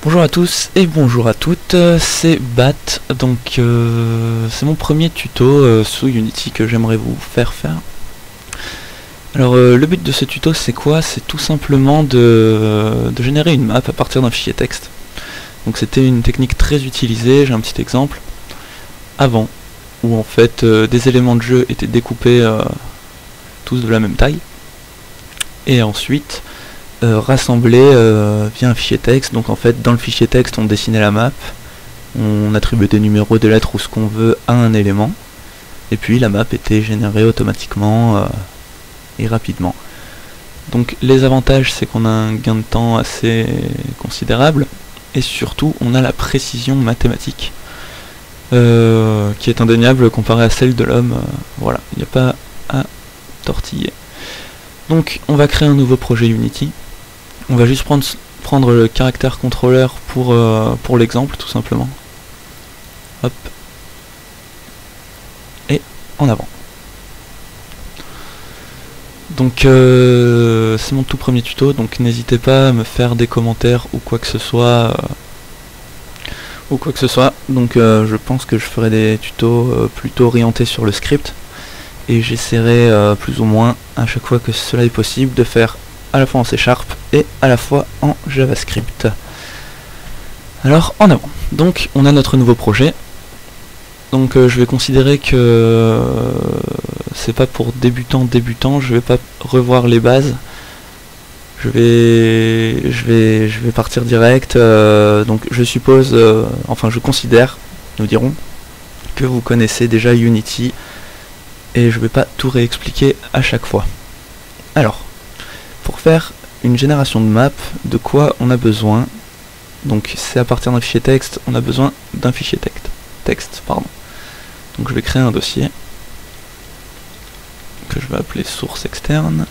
Bonjour à tous et bonjour à toutes, c'est Bat, donc c'est mon premier tuto sous Unity que j'aimerais vous faire. Alors le but de ce tuto c'est quoi? C'est tout simplement de générer une map à partir d'un fichier texte. Donc c'était une technique très utilisée, j'ai un petit exemple. Avant, où en fait des éléments de jeu étaient découpés tous de la même taille. Et ensuite rassemblés via un fichier texte. Donc en fait dans le fichier texte on dessinait la map, on attribuait des numéros, des lettres ou ce qu'on veut à un élément, et puis la map était générée automatiquement et rapidement. Donc les avantages c'est qu'on a un gain de temps assez considérable, et surtout on a la précision mathématique qui est indéniable comparée à celle de l'homme. Voilà, il n'y a pas à tortiller. Donc on va créer un nouveau projet Unity. On va juste prendre le caractère contrôleur pour l'exemple, tout simplement. Hop. Et en avant. Donc c'est mon tout premier tuto, donc n'hésitez pas à me faire des commentaires ou quoi que ce soit. Donc je pense que je ferai des tutos plutôt orientés sur le script. Et j'essaierai plus ou moins, à chaque fois que cela est possible, de faire à la fois en C# et à la fois en JavaScript. Alors en avant. Donc on a notre nouveau projet. Donc je vais considérer que c'est pas pour débutants, je vais pas revoir les bases. Je vais partir direct. Donc je suppose, enfin je considère, nous dirons, que vous connaissez déjà Unity. Et je vais pas tout réexpliquer à chaque fois. Alors, pour faire une génération de map, de quoi on a besoin? Donc c'est à partir d'un fichier texte, on a besoin d'un fichier texte. Donc je vais créer un dossier que je vais appeler source externe.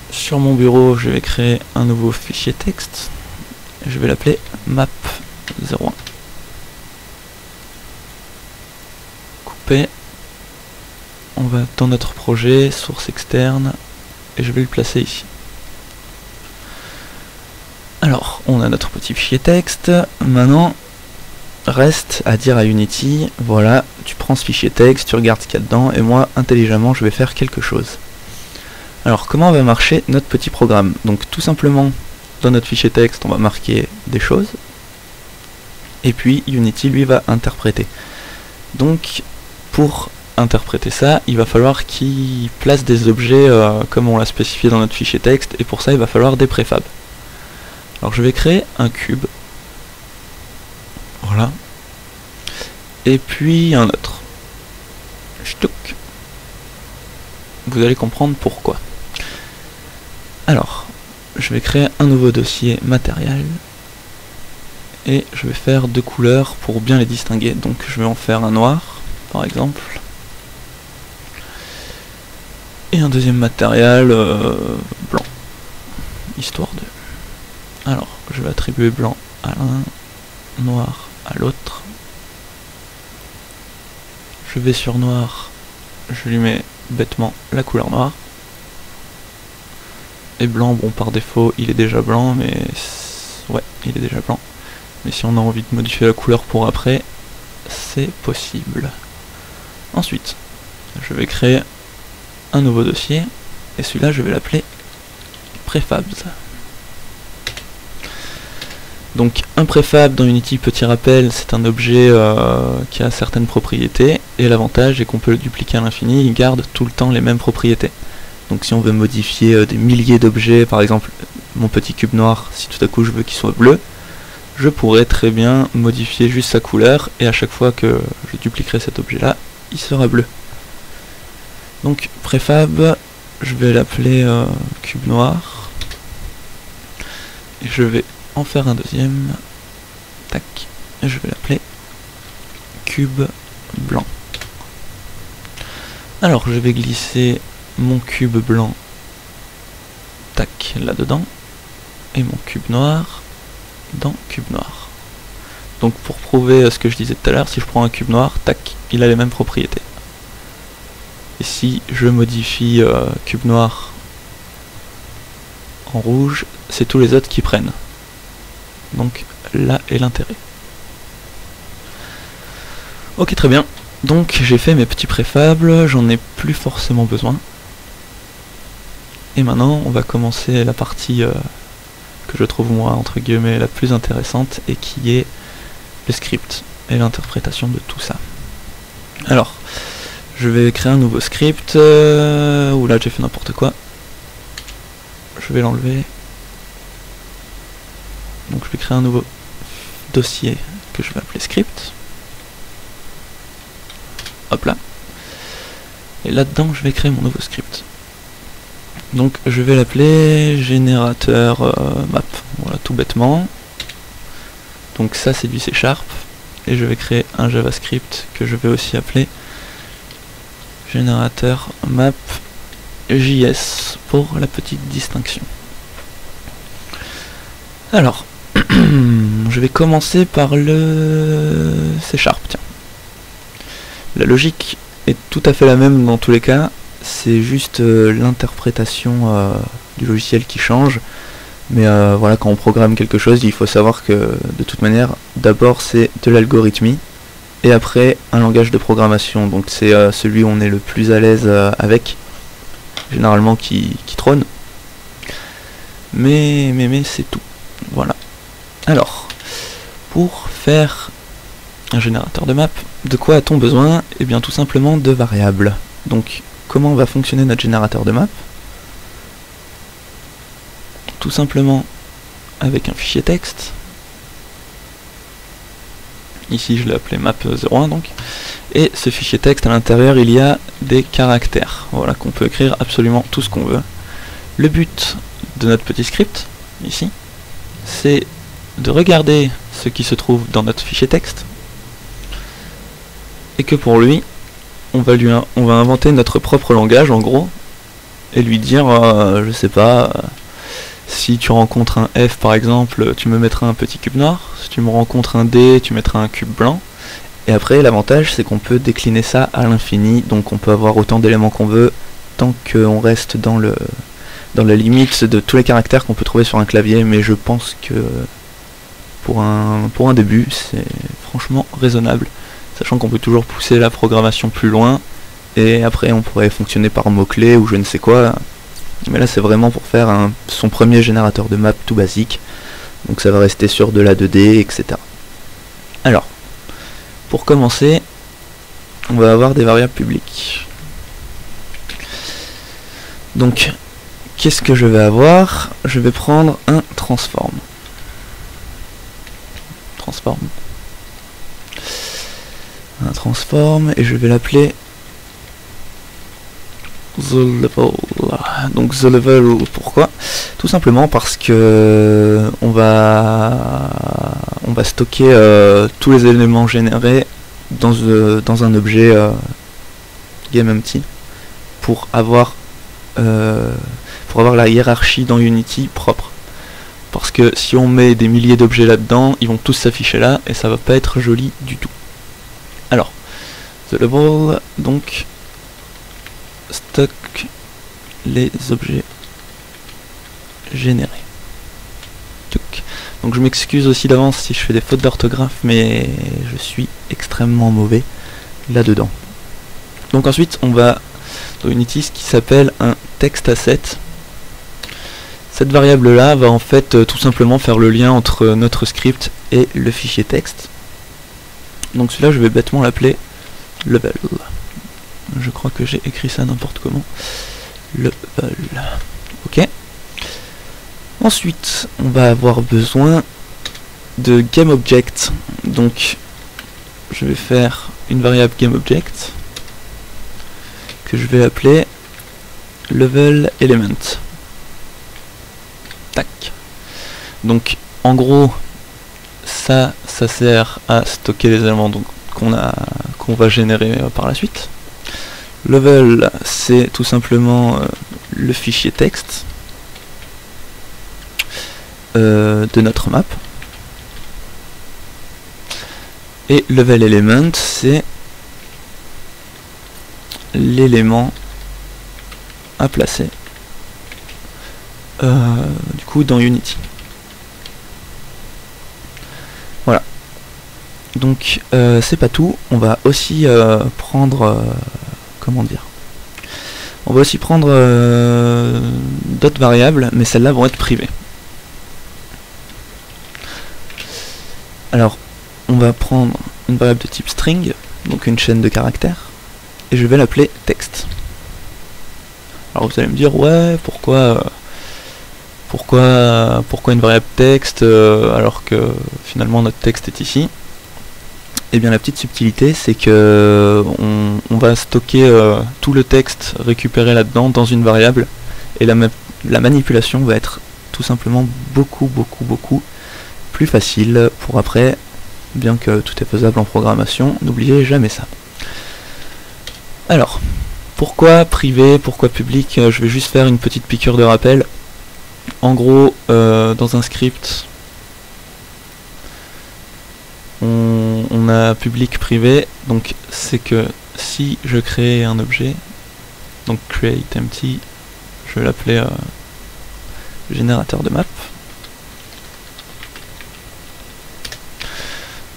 Sur mon bureau, je vais créer un nouveau fichier texte. Je vais l'appeler map01. On va dans notre projet, source externe, et je vais le placer ici. Alors, on a notre petit fichier texte. Maintenant, reste à dire à Unity, voilà, tu prends ce fichier texte, tu regardes ce qu'il y a dedans, et moi, intelligemment, je vais faire quelque chose. Alors, comment va marcher notre petit programme? Donc, tout simplement, dans notre fichier texte, on va marquer des choses, et puis Unity, lui, va interpréter. Donc, pour interpréter ça, il va falloir qu'il place des objets comme on l'a spécifié dans notre fichier texte, et pour ça il va falloir des préfabs. Alors je vais créer un cube, voilà, et puis un autre. Ch'touk. Vous allez comprendre pourquoi. Alors, je vais créer un nouveau dossier matériel, et je vais faire deux couleurs pour bien les distinguer. Donc je vais en faire un noir, par exemple, et un deuxième matériel blanc, histoire de... Alors, je vais attribuer blanc à l'un, noir à l'autre. Je vais sur noir, je lui mets bêtement la couleur noire. Et blanc, bon par défaut il est déjà blanc, mais... ouais, il est déjà blanc. Mais si on a envie de modifier la couleur pour après, c'est possible. Ensuite, je vais créer un nouveau dossier, et celui-là je vais l'appeler prefabs. Donc un préfab dans Unity, petit rappel, c'est un objet qui a certaines propriétés, et l'avantage est qu'on peut le dupliquer à l'infini, il garde tout le temps les mêmes propriétés. Donc si on veut modifier des milliers d'objets, par exemple mon petit cube noir, si tout à coup je veux qu'il soit bleu, je pourrais très bien modifier juste sa couleur, et à chaque fois que je dupliquerai cet objet là, il sera bleu. Donc préfab, je vais l'appeler cube noir, et je vais en faire un deuxième, tac, et je vais l'appeler cube blanc. Alors je vais glisser mon cube blanc, tac, là-dedans, et mon cube noir dans cube noir. Donc pour prouver ce que je disais tout à l'heure, si je prends un cube noir, tac, il a les mêmes propriétés. Et si je modifie cube noir en rouge, c'est tous les autres qui prennent. Donc là est l'intérêt. Ok, très bien. Donc j'ai fait mes petits préfables, j'en ai plus forcément besoin. Et maintenant on va commencer la partie que je trouve moi entre guillemets la plus intéressante et qui est le script et l'interprétation de tout ça. Alors, je vais créer un nouveau script, où là j'ai fait n'importe quoi. Je vais l'enlever. Donc je vais créer un nouveau dossier que je vais appeler script. Hop là. Et là-dedans je vais créer mon nouveau script. Donc je vais l'appeler générateur map. Voilà, tout bêtement. Donc ça c'est du C#. Et je vais créer un JavaScript que je vais aussi appeler générateur map JS pour la petite distinction. Alors, je vais commencer par le C#, tiens. La logique est tout à fait la même dans tous les cas, c'est juste l'interprétation du logiciel qui change. Mais voilà, quand on programme quelque chose, il faut savoir que de toute manière, d'abord c'est de l'algorithmie, et après un langage de programmation. Donc c'est celui où on est le plus à l'aise avec, généralement qui trône. Mais c'est tout. Voilà. Alors, pour faire un générateur de map, de quoi a-t-on besoin? Eh bien tout simplement de variables. Donc comment va fonctionner notre générateur de map? Tout simplement avec un fichier texte. Ici je l'ai appelé map01 donc. Et ce fichier texte, à l'intérieur il y a des caractères. Voilà, qu'on peut écrire absolument tout ce qu'on veut. Le but de notre petit script, ici, c'est de regarder ce qui se trouve dans notre fichier texte. Et que pour lui, on va inventer notre propre langage en gros. Et lui dire, je sais pas... si tu rencontres un F par exemple, tu me mettras un petit cube noir. Si tu me rencontres un D, tu mettras un cube blanc. Et après, l'avantage, c'est qu'on peut décliner ça à l'infini. Donc on peut avoir autant d'éléments qu'on veut, tant qu'on reste dans la limite de tous les caractères qu'on peut trouver sur un clavier. Mais je pense que pour un début, c'est franchement raisonnable. Sachant qu'on peut toujours pousser la programmation plus loin. Et après, on pourrait fonctionner par mots-clés ou je ne sais quoi. Mais là c'est vraiment pour faire son premier générateur de map tout basique. Donc ça va rester sur de la 2D, etc. Alors, pour commencer, on va avoir des variables publiques. Donc, qu'est-ce que je vais avoir? Je vais prendre un transform. Un transform, et je vais l'appeler the level. Donc the level, pourquoi? Tout simplement parce que on va stocker tous les éléments générés dans un objet GameEmpty pour avoir la hiérarchie dans Unity propre. Parce que si on met des milliers d'objets là-dedans, ils vont tous s'afficher là et ça va pas être joli du tout. Alors, the level, donc stock les objets générés. Donc je m'excuse aussi d'avance si je fais des fautes d'orthographe, mais je suis extrêmement mauvais là-dedans. Donc ensuite on va dans Unity ce qui s'appelle un text asset. Cette variable là va en fait tout simplement faire le lien entre notre script et le fichier texte. Donc celui-là je vais bêtement l'appeler level. Je crois que j'ai écrit ça n'importe comment. Level. Ok. Ensuite, on va avoir besoin de GameObject. Donc, je vais faire une variable GameObject que je vais appeler levelElement. Tac. Donc, en gros, ça sert à stocker les éléments qu'on va générer par la suite. Level, c'est tout simplement le fichier texte de notre map. Et levelElement, c'est l'élément à placer du coup dans Unity. Voilà. Donc c'est pas tout, on va aussi prendre comment dire, on va aussi prendre d'autres variables, mais celles-là vont être privées. Alors on va prendre une variable de type string, donc une chaîne de caractères, et je vais l'appeler text. Alors vous allez me dire, ouais, pourquoi une variable texte alors que finalement notre texte est ici? Et bien la petite subtilité, c'est que on va stocker tout le texte récupéré là-dedans dans une variable, et la manipulation va être tout simplement beaucoup plus facile pour après, bien que tout est faisable en programmation, n'oubliez jamais ça. Alors, pourquoi privé, pourquoi public? Je vais juste faire une petite piqûre de rappel. En gros, dans un script, on a public, privé, donc c'est que si je crée un objet, donc create empty, je vais l'appeler générateur de map.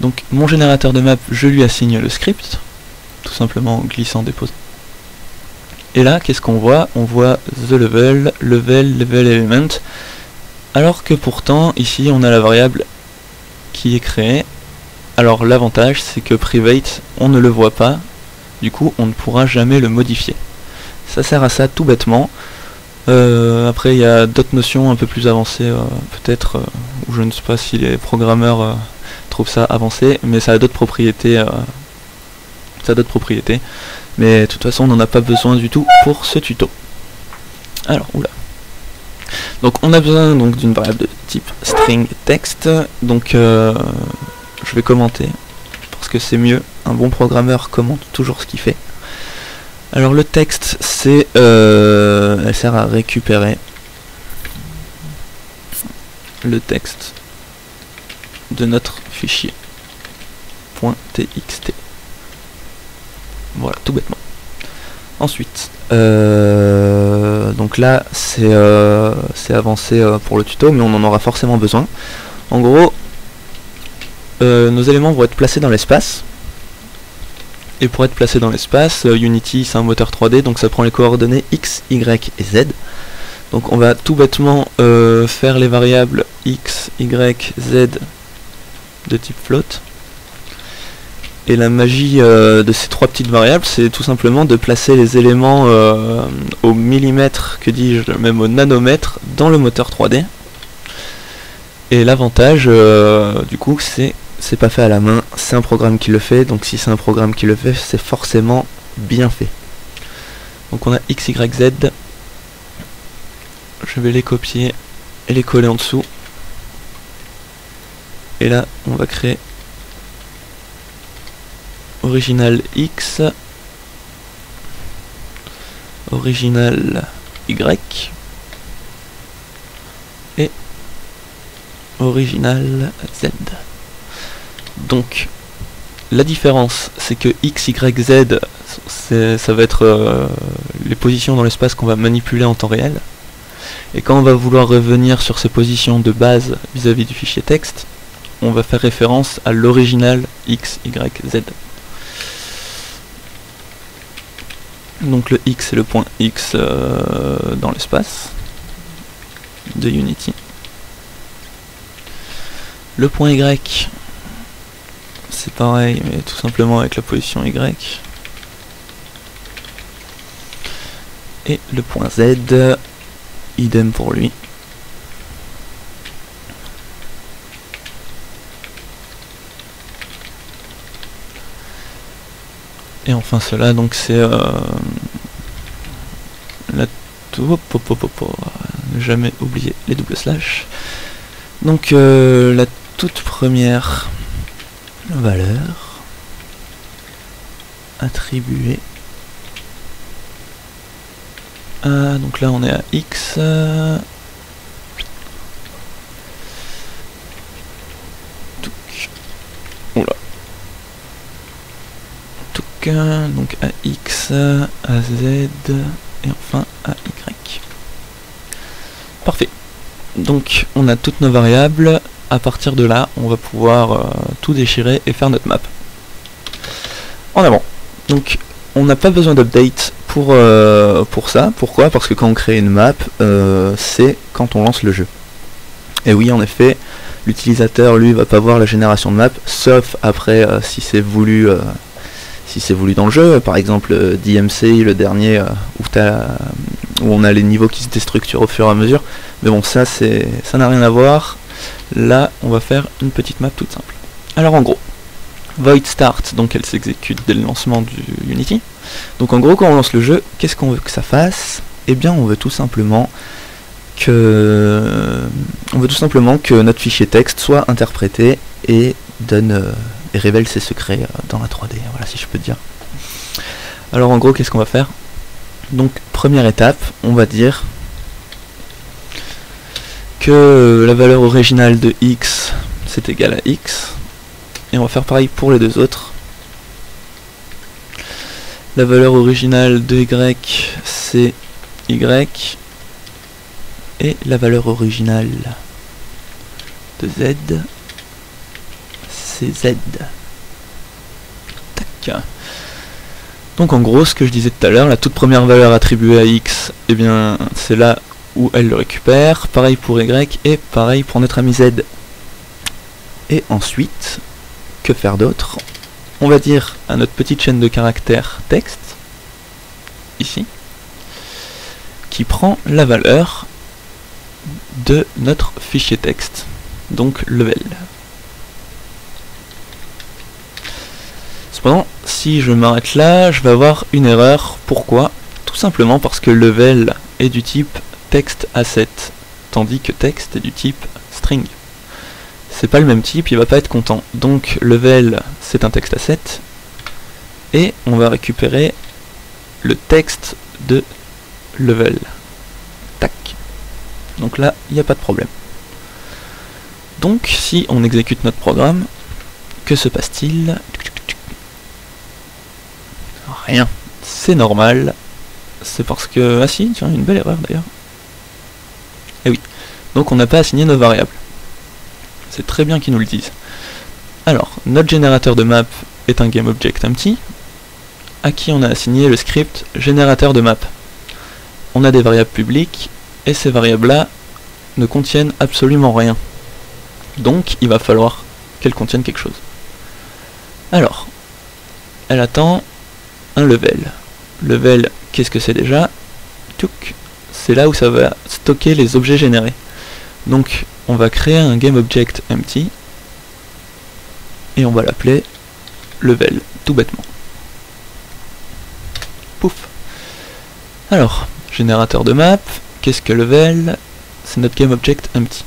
Donc mon générateur de map, je lui assigne le script, tout simplement en glissant déposant. Et là, qu'est-ce qu'on voit? On voit the level element, alors que pourtant ici on a la variable qui est créée. Alors l'avantage, c'est que private, on ne le voit pas, du coup on ne pourra jamais le modifier. Ça sert à ça tout bêtement. Après il y a d'autres notions un peu plus avancées, peut-être, ou je ne sais pas si les programmeurs trouvent ça avancé, mais ça a d'autres propriétés. Mais de toute façon on n'en a pas besoin du tout pour ce tuto. Alors, oula. Donc on a besoin donc d'une variable de type string text, donc je vais commenter, parce que c'est mieux, un bon programmeur commente toujours ce qu'il fait. Alors le texte, c'est elle sert à récupérer le texte de notre fichier .txt. Voilà, tout bêtement. Ensuite, donc là c'est avancé pour le tuto, mais on en aura forcément besoin. En gros, nos éléments vont être placés dans l'espace. Et pour être placé dans l'espace, Unity c'est un moteur 3D, donc ça prend les coordonnées x, y et z. Donc on va tout bêtement faire les variables x, y, z de type float. Et la magie de ces trois petites variables, c'est tout simplement de placer les éléments au millimètre, que dis-je, même au nanomètre, dans le moteur 3D. Et l'avantage, du coup, c'est pas fait à la main, c'est un programme qui le fait, donc si c'est un programme qui le fait, c'est forcément bien fait. Donc on a x, y, z. Je vais les copier et les coller en dessous. Et là, on va créer original x, original y et original z. Donc la différence, c'est que x, y, z, ça va être les positions dans l'espace qu'on va manipuler en temps réel, et quand on va vouloir revenir sur ces positions de base vis-à-vis du fichier texte, on va faire référence à l'original x, y, z. Donc le x, c'est le point x dans l'espace de Unity. Le point y, c'est pareil, mais tout simplement avec la position y. Et le point z, idem pour lui. Et enfin cela, donc c'est la ne jamais oublier les doubles slash. Donc la toute première valeur attribuée à, donc là on est à x, oula, donc à x, à z et enfin à y. Parfait. Donc on a toutes nos variables. À partir de là, on va pouvoir tout déchirer et faire notre map. En avant. Donc on n'a pas besoin d'update pour ça. Pourquoi? Parce que quand on crée une map, c'est quand on lance le jeu. Et oui, en effet, l'utilisateur, lui, va pas voir la génération de map, sauf après si c'est voulu dans le jeu. Par exemple, DMC, le dernier, où on a les niveaux qui se déstructurent au fur et à mesure. Mais bon, ça n'a rien à voir. Là, on va faire une petite map toute simple. Alors en gros, void start, donc elle s'exécute dès le lancement du Unity. Donc en gros, quand on lance le jeu, qu'est-ce qu'on veut que ça fasse? Eh bien, on veut tout simplement que notre fichier texte soit interprété et révèle ses secrets dans la 3D, voilà, si je peux dire. Alors en gros, qu'est-ce qu'on va faire? Donc première étape, on va dire que la valeur originale de x c'est égal à x, et on va faire pareil pour les deux autres. La valeur originale de y c'est y, et la valeur originale de z c'est z. Tac. Donc en gros, ce que je disais tout à l'heure, la toute première valeur attribuée à x, eh bien c'est là où elle le récupère, pareil pour y et pareil pour notre ami z. Et ensuite, que faire d'autre? On va dire à notre petite chaîne de caractères texte, ici, qui prend la valeur de notre fichier texte, donc level. Cependant, si je m'arrête là, je vais avoir une erreur. Pourquoi? Tout simplement parce que level est du type text asset, tandis que text est du type string. C'est pas le même type, il va pas être content. Donc level c'est un text asset, et on va récupérer le texte de level. Tac. Donc là, il n'y a pas de problème. Donc si on exécute notre programme, que se passe-t-il? Rien. C'est normal. C'est parce que... Ah si, tiens, une belle erreur d'ailleurs. Eh oui. Donc on n'a pas assigné nos variables. C'est très bien qu'ils nous le disent. Alors, notre générateur de map est un GameObjectEmpty, à qui on a assigné le script générateur de map. On a des variables publiques, et ces variables-là ne contiennent absolument rien. Donc, il va falloir qu'elles contiennent quelque chose. Alors, elle attend un level. Level, qu'est-ce que c'est déjà? C'est là où ça va stocker les objets générés. Donc, on va créer un GameObjectEmpty, et on va l'appeler level, tout bêtement. Pouf. Alors, générateur de map, qu'est-ce que level? C'est notre GameObjectEmpty.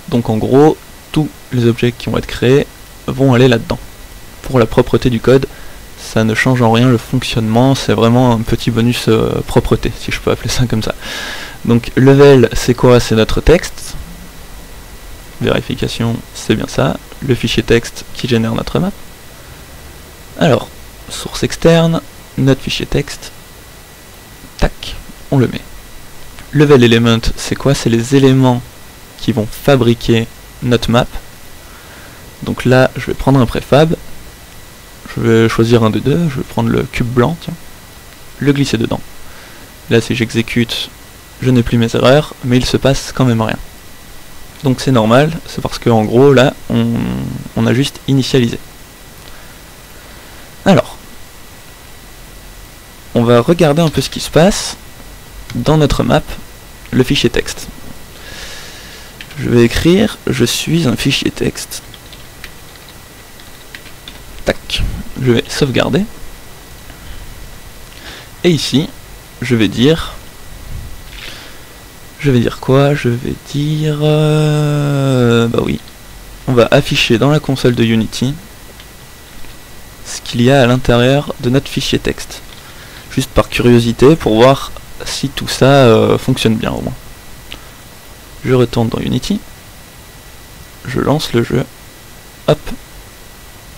Donc en gros, tous les objets qui vont être créés vont aller là-dedans. Pour la propreté du code, ça ne change en rien le fonctionnement, c'est vraiment un petit bonus propreté, si je peux appeler ça comme ça. Donc level, c'est quoi? C'est notre texte. Vérification, c'est bien ça. Le fichier texte qui génère notre map. Alors, source externe, notre fichier texte. Tac, on le met. Level element, c'est quoi? C'est les éléments qui vont fabriquer notre map. Donc là, je vais prendre un préfab. Je vais choisir un des deux. Je vais prendre le cube blanc, tiens. Le glisser dedans. Là, si j'exécute, je n'ai plus mes erreurs, mais il se passe quand même rien. Donc c'est normal, c'est parce qu'en gros, là, on a juste initialisé. Alors, on va regarder un peu ce qui se passe dans notre map, le fichier texte. Je vais écrire « Je suis un fichier texte ». Tac. Je vais sauvegarder. Et ici, je vais dire quoi? Je vais dire... bah oui. On va afficher dans la console de Unity ce qu'il y a à l'intérieur de notre fichier texte. Juste par curiosité, pour voir si tout ça fonctionne bien au moins. Je retourne dans Unity. Je lance le jeu. Hop.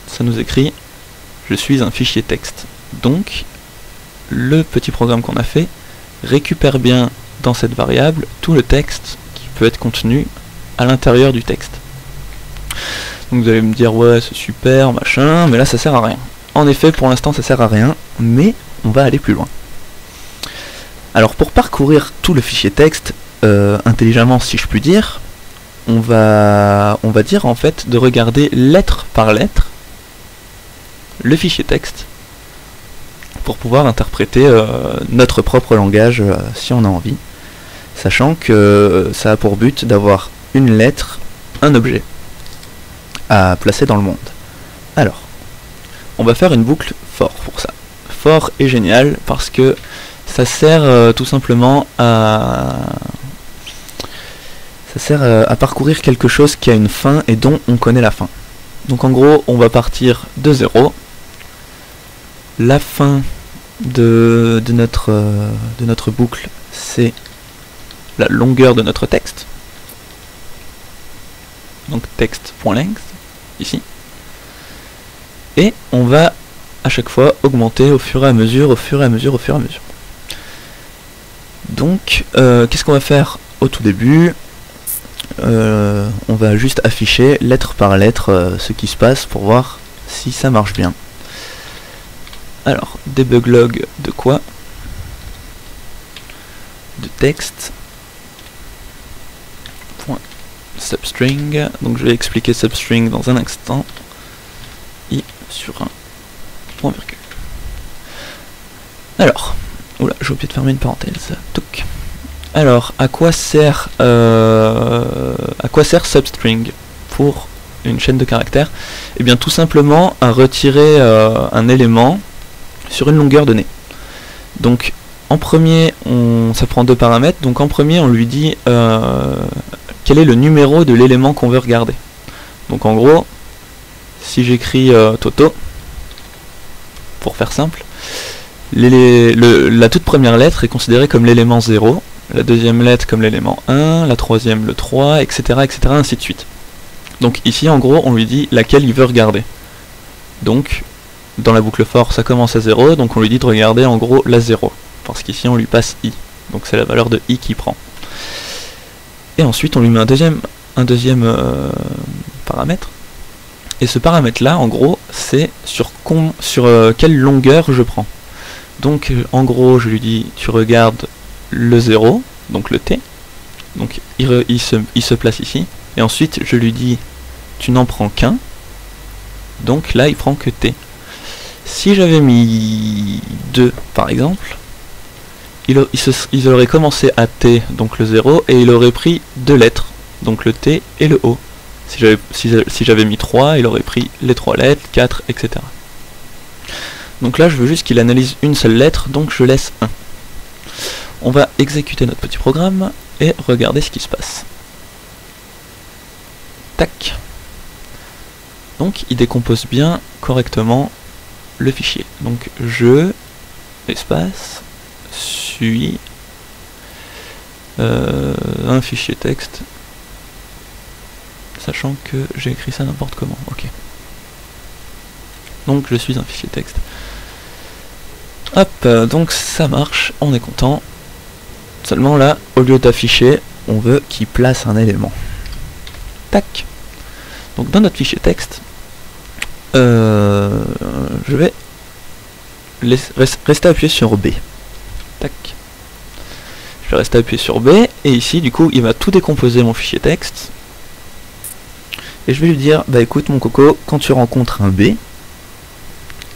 Ça nous écrit « Je suis un fichier texte ». Donc, le petit programme qu'on a fait récupère bien dans cette variable tout le texte qui peut être contenu à l'intérieur du texte. Donc vous allez me dire ouais c'est super machin, mais là ça sert à rien. En effet pour l'instant ça sert à rien, mais on va aller plus loin. Alors pour parcourir tout le fichier texte intelligemment si je puis dire, on va dire en fait de regarder lettre par lettre le fichier texte pour pouvoir interpréter notre propre langage si on a envie, sachant que ça a pour but d'avoir une lettre, un objet à placer dans le monde. Alors, on va faire une boucle for pour ça. For est génial parce que ça sert tout simplement à parcourir quelque chose qui a une fin et dont on connaît la fin. Donc en gros, on va partir de 0. La fin de notre boucle, c'est la longueur de notre texte. Donc text.length, ici. Et on va à chaque fois augmenter au fur et à mesure. Donc, qu'est-ce qu'on va faire au tout début? On va juste afficher lettre par lettre ce qui se passe pour voir si ça marche bien. Alors, debug log de quoi? De texte. Point substring. Donc je vais expliquer substring dans un instant. I sur un point virgule. Alors, oula, j'ai oublié de fermer une parenthèse. Touc. Alors, à quoi sert substring pour une chaîne de caractères? Eh bien, tout simplement à retirer un élément sur une longueur donnée. Donc, en premier, ça prend deux paramètres. Donc, en premier, on lui dit quel est le numéro de l'élément qu'on veut regarder. Donc, en gros, si j'écris Toto, pour faire simple, la toute première lettre est considérée comme l'élément 0, la deuxième lettre comme l'élément 1, la troisième le 3, etc., etc., ainsi de suite. Donc ici, en gros, on lui dit laquelle il veut regarder. Donc, dans la boucle for, ça commence à 0, donc on lui dit de regarder en gros la 0, parce qu'ici on lui passe i, donc c'est la valeur de i qu'il prend. Et ensuite, on lui met un deuxième paramètre, et ce paramètre-là, en gros, c'est sur quelle longueur je prends. Donc, en gros, je lui dis, tu regardes le 0, donc le t, donc il se place ici, et ensuite je lui dis, tu n'en prends qu'un, donc là il prend que t. Si j'avais mis 2 par exemple, il aurait commencé à t, donc le 0, et il aurait pris 2 lettres, donc le t et le o. Si j'avais mis 3, il aurait pris les 3 lettres, 4, etc. Donc là je veux juste qu'il analyse une seule lettre, donc je laisse 1. On va exécuter notre petit programme et regarder ce qui se passe. Tac. Donc il décompose bien correctement le fichier. Donc je, espace, suis, un fichier texte, sachant que j'ai écrit ça n'importe comment. Ok. Donc je suis un fichier texte. Hop, donc ça marche, on est content. Seulement là, au lieu d'afficher, on veut qu'il place un élément. Tac. Donc dans notre fichier texte, je vais rester appuyé sur B. Tac. Je vais rester appuyé sur B, et ici, du coup, il va tout décomposer mon fichier texte. Et je vais lui dire, bah écoute mon coco, quand tu rencontres un B,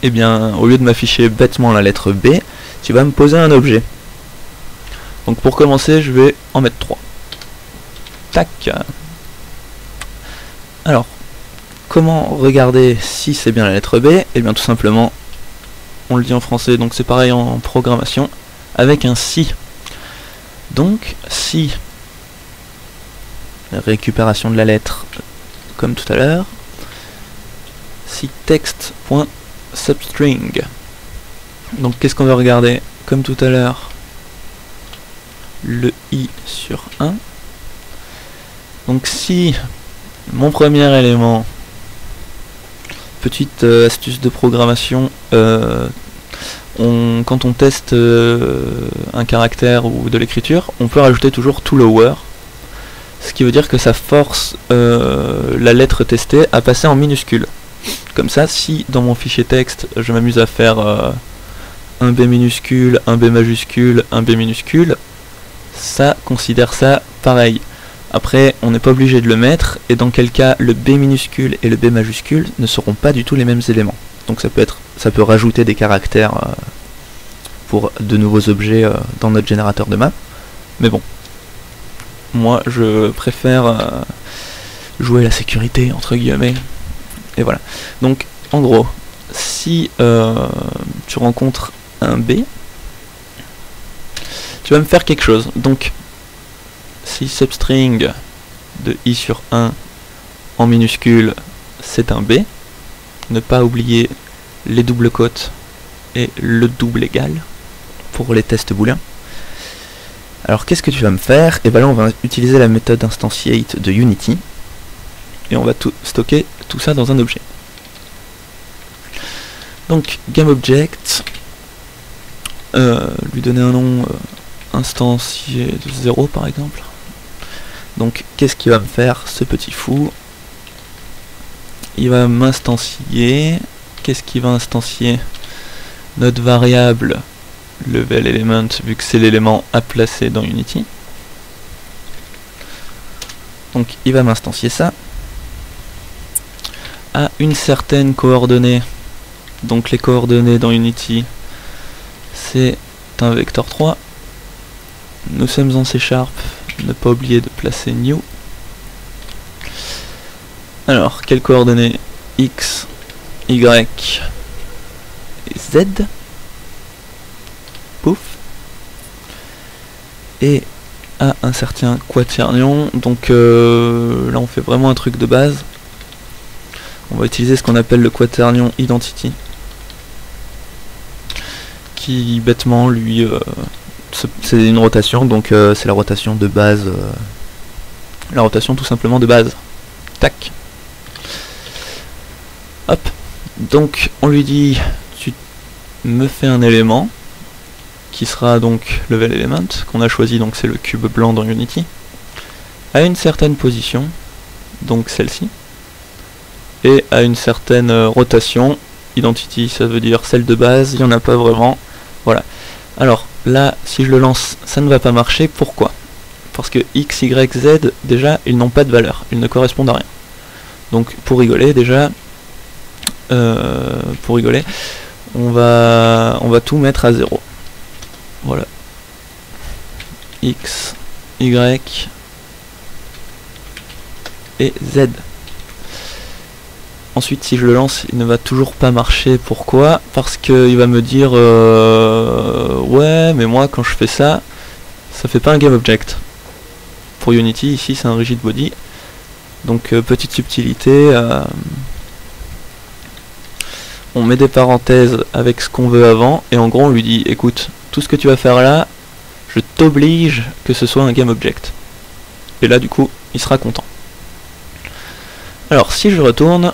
eh bien, au lieu de m'afficher bêtement la lettre B, tu vas me poser un objet. Donc pour commencer, je vais en mettre 3. Tac. Alors, comment regarder si c'est bien la lettre B? Eh bien tout simplement, on le dit en français, donc c'est pareil en programmation, avec un si. Donc, si, récupération de la lettre, comme tout à l'heure, si text.substring. Donc qu'est-ce qu'on va regarder? Comme tout à l'heure, le i sur 1. Donc si mon premier élément, petite astuce de programmation, quand on teste un caractère ou de l'écriture, on peut rajouter toujours to lower, ce qui veut dire que ça force la lettre testée à passer en minuscule. Comme ça, si dans mon fichier texte je m'amuse à faire un B minuscule, un B majuscule, un B minuscule, ça considère ça pareil. Après, on n'est pas obligé de le mettre, et dans quel cas le B minuscule et le B majuscule ne seront pas du tout les mêmes éléments. Donc ça peut rajouter des caractères pour de nouveaux objets dans notre générateur de map. Mais bon, moi je préfère jouer la sécurité entre guillemets. Et voilà. Donc en gros, si tu rencontres un B, tu vas me faire quelque chose. Donc si substring de i sur 1 en minuscule c'est un B, ne pas oublier les doubles cotes et le double égal pour les tests booléens. Alors qu'est-ce que tu vas me faire? Et bien là on va utiliser la méthode instantiate de Unity et on va stocker tout ça dans un objet. Donc GameObject, lui donner un nom instancié de 0 par exemple. Donc qu'est-ce qu'il va me faire ce petit fou? Il va m'instancier. Qu'est-ce qu'il va instancier? Notre variable level element, vu que c'est l'élément à placer dans Unity. Donc il va m'instancier ça à une certaine coordonnée. Donc les coordonnées dans Unity, c'est un vecteur 3. Nous sommes en C#, ne pas oublier de placer new. Alors, quelles coordonnées? X, Y et Z. Pouf. Et à un certain quaternion. Donc là on fait vraiment un truc de base. On va utiliser ce qu'on appelle le quaternion identity, qui bêtement lui c'est une rotation, donc c'est la rotation de base, la rotation tout simplement de base. Tac. Hop. Donc on lui dit tu me fais un élément qui sera donc level element qu'on a choisi, donc c'est le cube blanc dans Unity, à une certaine position, donc celle-ci, et à une certaine rotation. Identity ça veut dire celle de base, il n'y en a pas vraiment. Voilà. Alors là si je le lance ça ne va pas marcher. Pourquoi? Parce que X, Y, Z déjà ils n'ont pas de valeur, ils ne correspondent à rien. Donc pour rigoler déjà, on va tout mettre à 0. Voilà. X, Y et Z. Ensuite si je le lance il ne va toujours pas marcher. Pourquoi? Parce qu'il va me dire ouais mais moi quand je fais ça, ça fait pas un GameObject. Pour Unity ici c'est un rigid body. Donc petite subtilité, on met des parenthèses avec ce qu'on veut avant et en gros on lui dit écoute, tout ce que tu vas faire là, je t'oblige que ce soit un GameObject. Et là du coup il sera content. Alors si je retourne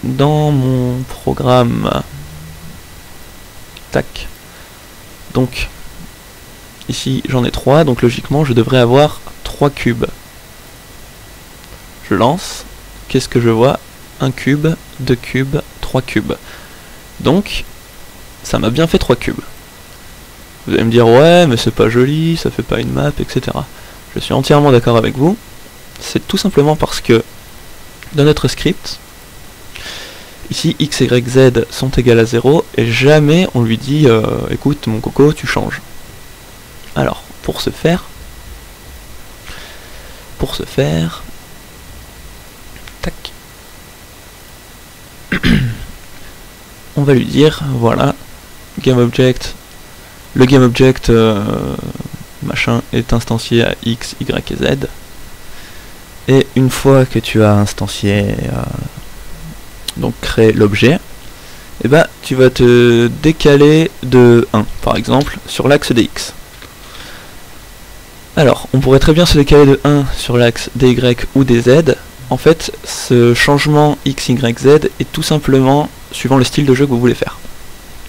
dans mon programme, tac, donc ici j'en ai 3, donc logiquement je devrais avoir 3 cubes. Je lance, qu'est-ce que je vois? Un cube, 2 cubes, 3 cubes. Donc ça m'a bien fait 3 cubes. Vous allez me dire ouais mais c'est pas joli, ça fait pas une map, etc. Je suis entièrement d'accord avec vous. C'est tout simplement parce que dans notre script, ici x, y, z sont égales à 0 et jamais on lui dit écoute mon coco tu changes. Alors pour ce faire, tac, on va lui dire voilà GameObject, le GameObject machin est instancié à x, y et z, et une fois que tu as instancié donc créé l'objet, et bah tu vas te décaler de 1 par exemple sur l'axe des x. Alors on pourrait très bien se décaler de 1 sur l'axe des y ou des z. En fait ce changement x, y, z est tout simplement suivant le style de jeu que vous voulez faire.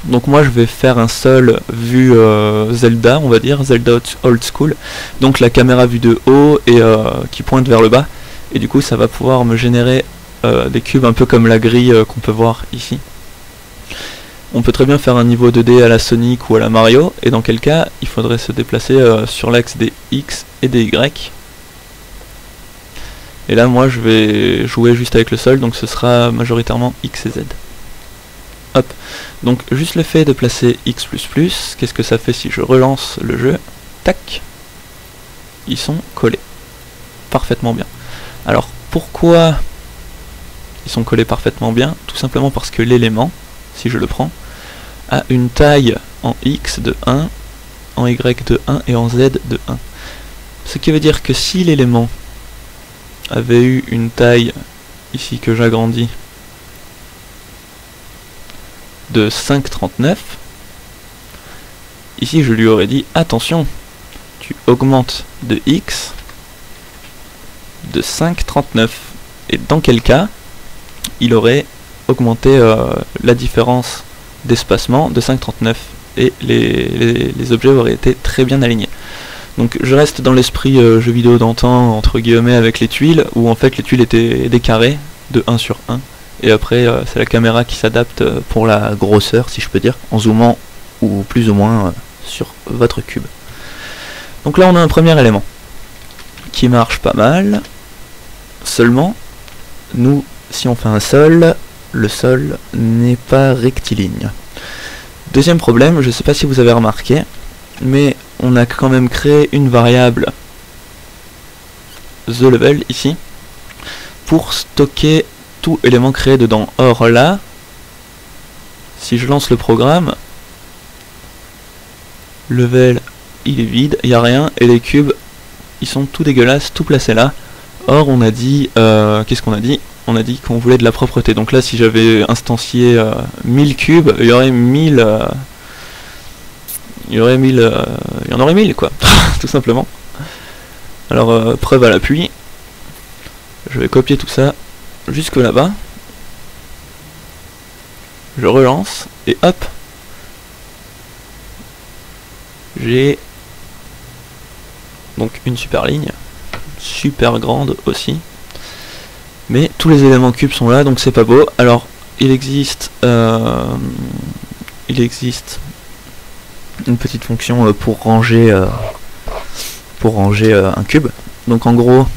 Donc moi je vais faire un sol vue Zelda, on va dire, Zelda Old School. Donc la caméra vue de haut et qui pointe vers le bas. Et du coup ça va pouvoir me générer des cubes un peu comme la grille qu'on peut voir ici. On peut très bien faire un niveau 2D à la Sonic ou à la Mario, et dans quel cas il faudrait se déplacer sur l'axe des X et des Y. Et là moi je vais jouer juste avec le sol, donc ce sera majoritairement X et Z. Hop, donc juste le fait de placer X++, qu'est-ce que ça fait si je relance le jeu? Tac, ils sont collés parfaitement bien. Alors pourquoi ils sont collés parfaitement bien? Tout simplement parce que l'élément, si je le prends, a une taille en X de 1, en Y de 1 et en Z de 1. Ce qui veut dire que si l'élément avait eu une taille, ici que j'agrandis, de 5,39, ici je lui aurais dit attention, tu augmentes de X de 5,39. Et dans quel cas il aurait augmenté la différence d'espacement de 5,39 et les objets auraient été très bien alignés. Donc je reste dans l'esprit jeu vidéo d'antan, entre guillemets, avec les tuiles, où en fait les tuiles étaient des carrés de 1 sur 1, et après c'est la caméra qui s'adapte pour la grosseur, si je peux dire, en zoomant ou plus ou moins sur votre cube. Donc là on a un premier élément qui marche pas mal, seulement nous, si on fait un sol, le sol n'est pas rectiligne. Deuxième problème, je ne sais pas si vous avez remarqué, mais on a quand même créé une variable TheLevel ici pour stocker tout élément créé dedans. Or là, si je lance le programme, level il est vide, il n'y a rien, et les cubes ils sont tout dégueulasses, tout placés là. Or on a dit, qu'est-ce qu'on a dit? On a dit qu'on voulait de la propreté. Donc là si j'avais instancié 1000 cubes, il y aurait 1000... il y en aurait 1000 quoi, tout simplement. Alors preuve à l'appui, je vais copier tout ça jusque là-bas, je relance, et hop, j'ai donc une super ligne, super grande aussi, mais tous les éléments cubes sont là, donc c'est pas beau. Alors il existe une petite fonction pour ranger un cube. Donc en gros,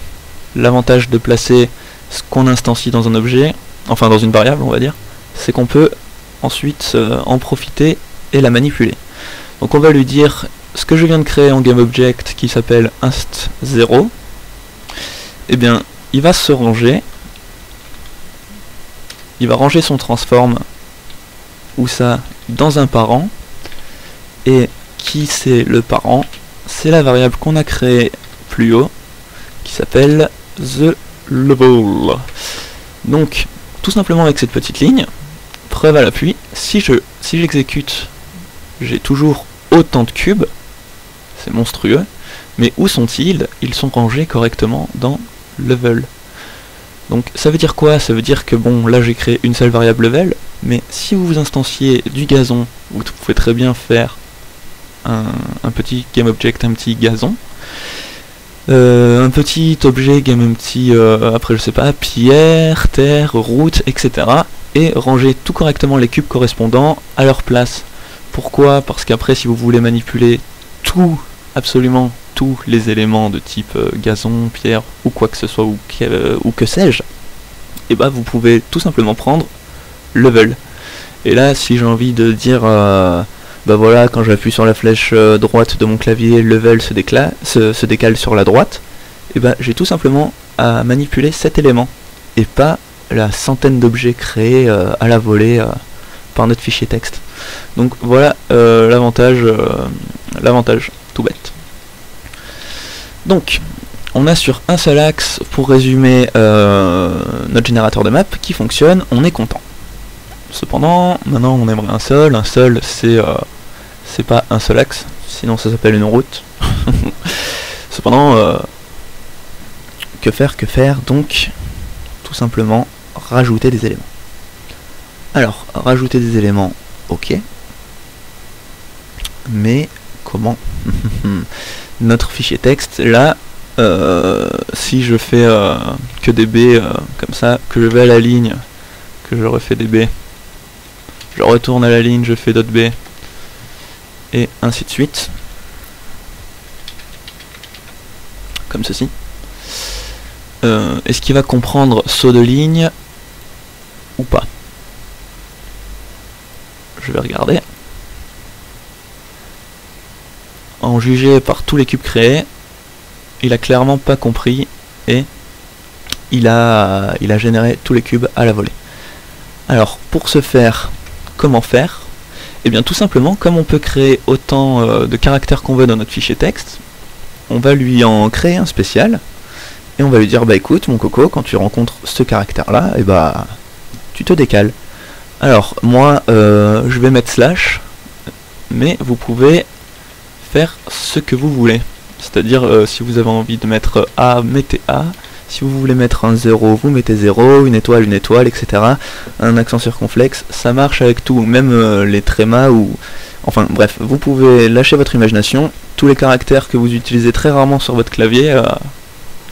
l'avantage de placer ce qu'on instancie dans un objet, enfin dans une variable on va dire, c'est qu'on peut ensuite en profiter et la manipuler. Donc on va lui dire ce que je viens de créer en GameObject qui s'appelle inst0, et bien il va se ranger, il va ranger son transform ou ça dans un parent. Et qui c'est le parent? C'est la variable qu'on a créée plus haut, qui s'appelle TheLevel. Donc, tout simplement avec cette petite ligne, preuve à l'appui, si j'exécute, j'ai toujours autant de cubes, c'est monstrueux, mais où sont-ils? Ils sont rangés correctement dans level. Donc ça veut dire quoi? Ça veut dire que bon, là j'ai créé une seule variable level, mais si vous vous instanciez du gazon, vous pouvez très bien faire un petit GameObject, un petit gazon, un petit objet GameEmpty, après je sais pas, pierre, terre, route, etc. et ranger tout correctement les cubes correspondants à leur place. Pourquoi? Parce qu'après si vous voulez manipuler tout, absolument tous les éléments de type gazon, pierre ou quoi que ce soit, ou que sais-je, et bah vous pouvez tout simplement prendre level. Et là si j'ai envie de dire bah voilà, quand j'appuie sur la flèche droite de mon clavier, level se décale sur la droite, et bah j'ai tout simplement à manipuler cet élément, et pas la centaine d'objets créés à la volée par notre fichier texte. Donc voilà l'avantage tout bête. Donc on a sur un seul axe, pour résumer, notre générateur de map qui fonctionne, on est content. Cependant, maintenant on aimerait un seul c'est pas un seul axe, sinon ça s'appelle une route. Cependant, que faire? Donc, tout simplement, rajouter des éléments. Alors, rajouter des éléments, ok. Mais comment? Notre fichier texte, là, si je fais que des B comme ça, que je vais à la ligne, que je refais des B, je retourne à la ligne, je fais d'autres B, et ainsi de suite, comme ceci. Est-ce qu'il va comprendre saut de ligne ou pas? Je vais regarder. En juger par tous les cubes créés, il a clairement pas compris et il a généré tous les cubes à la volée. Alors pour ce faire, comment faire? Eh bien tout simplement, comme on peut créer autant de caractères qu'on veut dans notre fichier texte, on va lui en créer un spécial et on va lui dire bah écoute mon coco, quand tu rencontres ce caractère là, et bah tu te décales. Alors moi je vais mettre slash, mais vous pouvez faire ce que vous voulez. C'est-à-dire si vous avez envie de mettre A, mettez A. Si vous voulez mettre un 0, vous mettez 0, une étoile, etc. Un accent circonflexe, ça marche avec tout, même les trémas ou... Enfin bref, vous pouvez lâcher votre imagination. Tous les caractères que vous utilisez très rarement sur votre clavier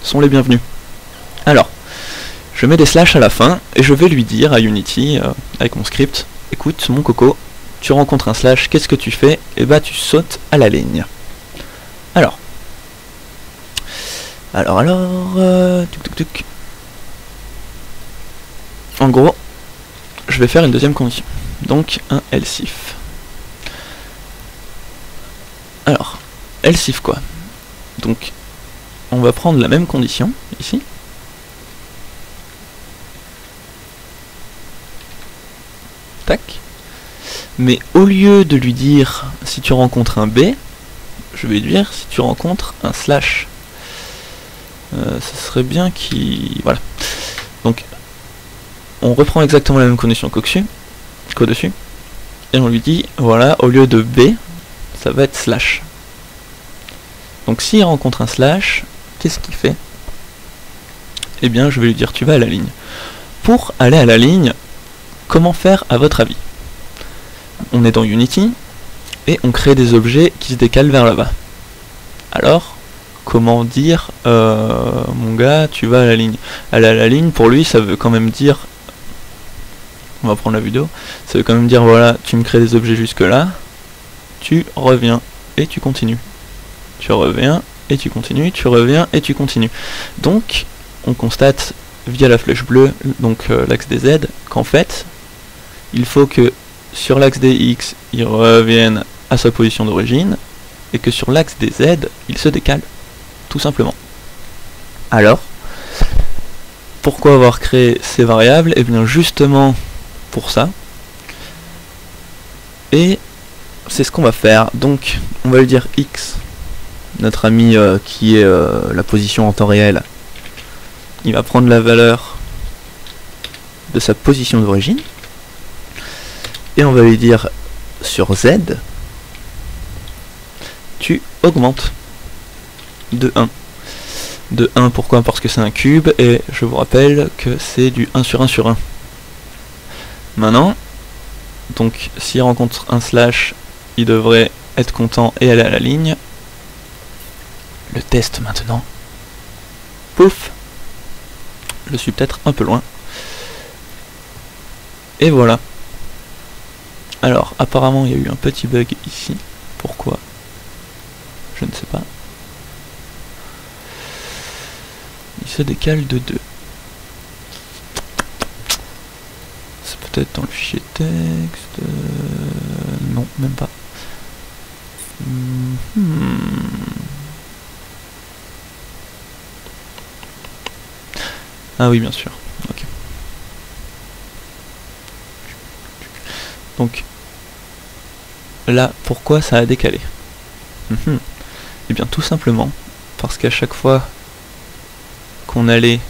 sont les bienvenus. Alors, je mets des slash à la fin et je vais lui dire à Unity, avec mon script, écoute mon coco, tu rencontres un slash, qu'est-ce que tu fais? Et bah tu sautes à la ligne. Alors, tuc. En gros, je vais faire une deuxième condition. Donc un else if. Alors, else if quoi? Donc, on va prendre la même condition, ici. Tac. Mais au lieu de lui dire si tu rencontres un B, je vais lui dire si tu rencontres un slash. Ça serait bien qu'il... Voilà. Donc, on reprend exactement la même condition qu'au-dessus. Et on lui dit, voilà, au lieu de B, ça va être slash. Donc s'il rencontre un slash, qu'est-ce qu'il fait? Eh bien, je vais lui dire, tu vas à la ligne. Pour aller à la ligne, comment faire à votre avis? On est dans Unity, et on crée des objets qui se décalent vers là-bas. Alors, comment dire mon gars tu vas à la ligne? Aller à la ligne pour lui ça veut quand même dire, on va prendre la vidéo, ça veut quand même dire voilà tu me crées des objets jusque là, tu reviens et tu continues, tu reviens et tu continues, tu reviens et tu continues. Donc on constate via la flèche bleue, donc l'axe des Z, qu'en fait il faut que sur l'axe des X il revienne à sa position d'origine et que sur l'axe des Z il se décale. Tout simplement. Alors, pourquoi avoir créé ces variables? Eh bien justement pour ça. Et c'est ce qu'on va faire. Donc on va lui dire x, notre ami qui est la position en temps réel. Il va prendre la valeur de sa position d'origine. Et on va lui dire sur z, tu augmentes de 1. De 1 pourquoi? Parce que c'est un cube et je vous rappelle que c'est du 1 sur 1 sur 1. Maintenant, donc s'il rencontre un slash, il devrait être content et aller à la ligne. Le test maintenant. Pouf! Je suis peut-être un peu loin. Et voilà. Alors apparemment il y a eu un petit bug ici. Pourquoi? Je ne sais pas. Il se décale de 2. C'est peut-être dans le fichier texte. Non, même pas. Ah oui, bien sûr. Ok. Donc là, pourquoi ça a décalé? Eh bien tout simplement parce qu'à chaque fois qu'on allait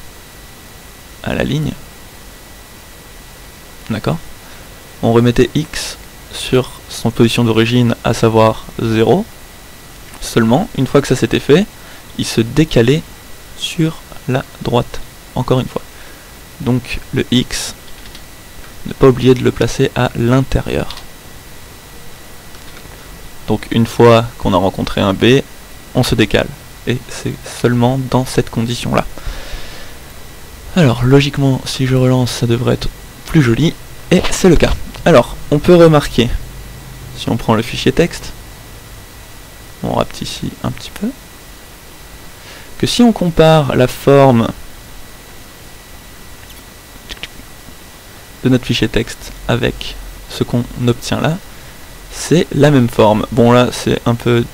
à la ligne, d'accord, on remettait x sur son position d'origine, à savoir 0, seulement une fois que ça s'était fait, il se décalait sur la droite, encore une fois. Donc le x, ne pas oublier de le placer à l'intérieur. Donc une fois qu'on a rencontré un B, on se décale. Et c'est seulement dans cette condition-là. Alors, logiquement, si je relance, ça devrait être plus joli. Et c'est le cas. Alors, on peut remarquer, si on prend le fichier texte, on rapetit un petit peu, que si on compare la forme de notre fichier texte avec ce qu'on obtient là, c'est la même forme. Bon là c'est un peu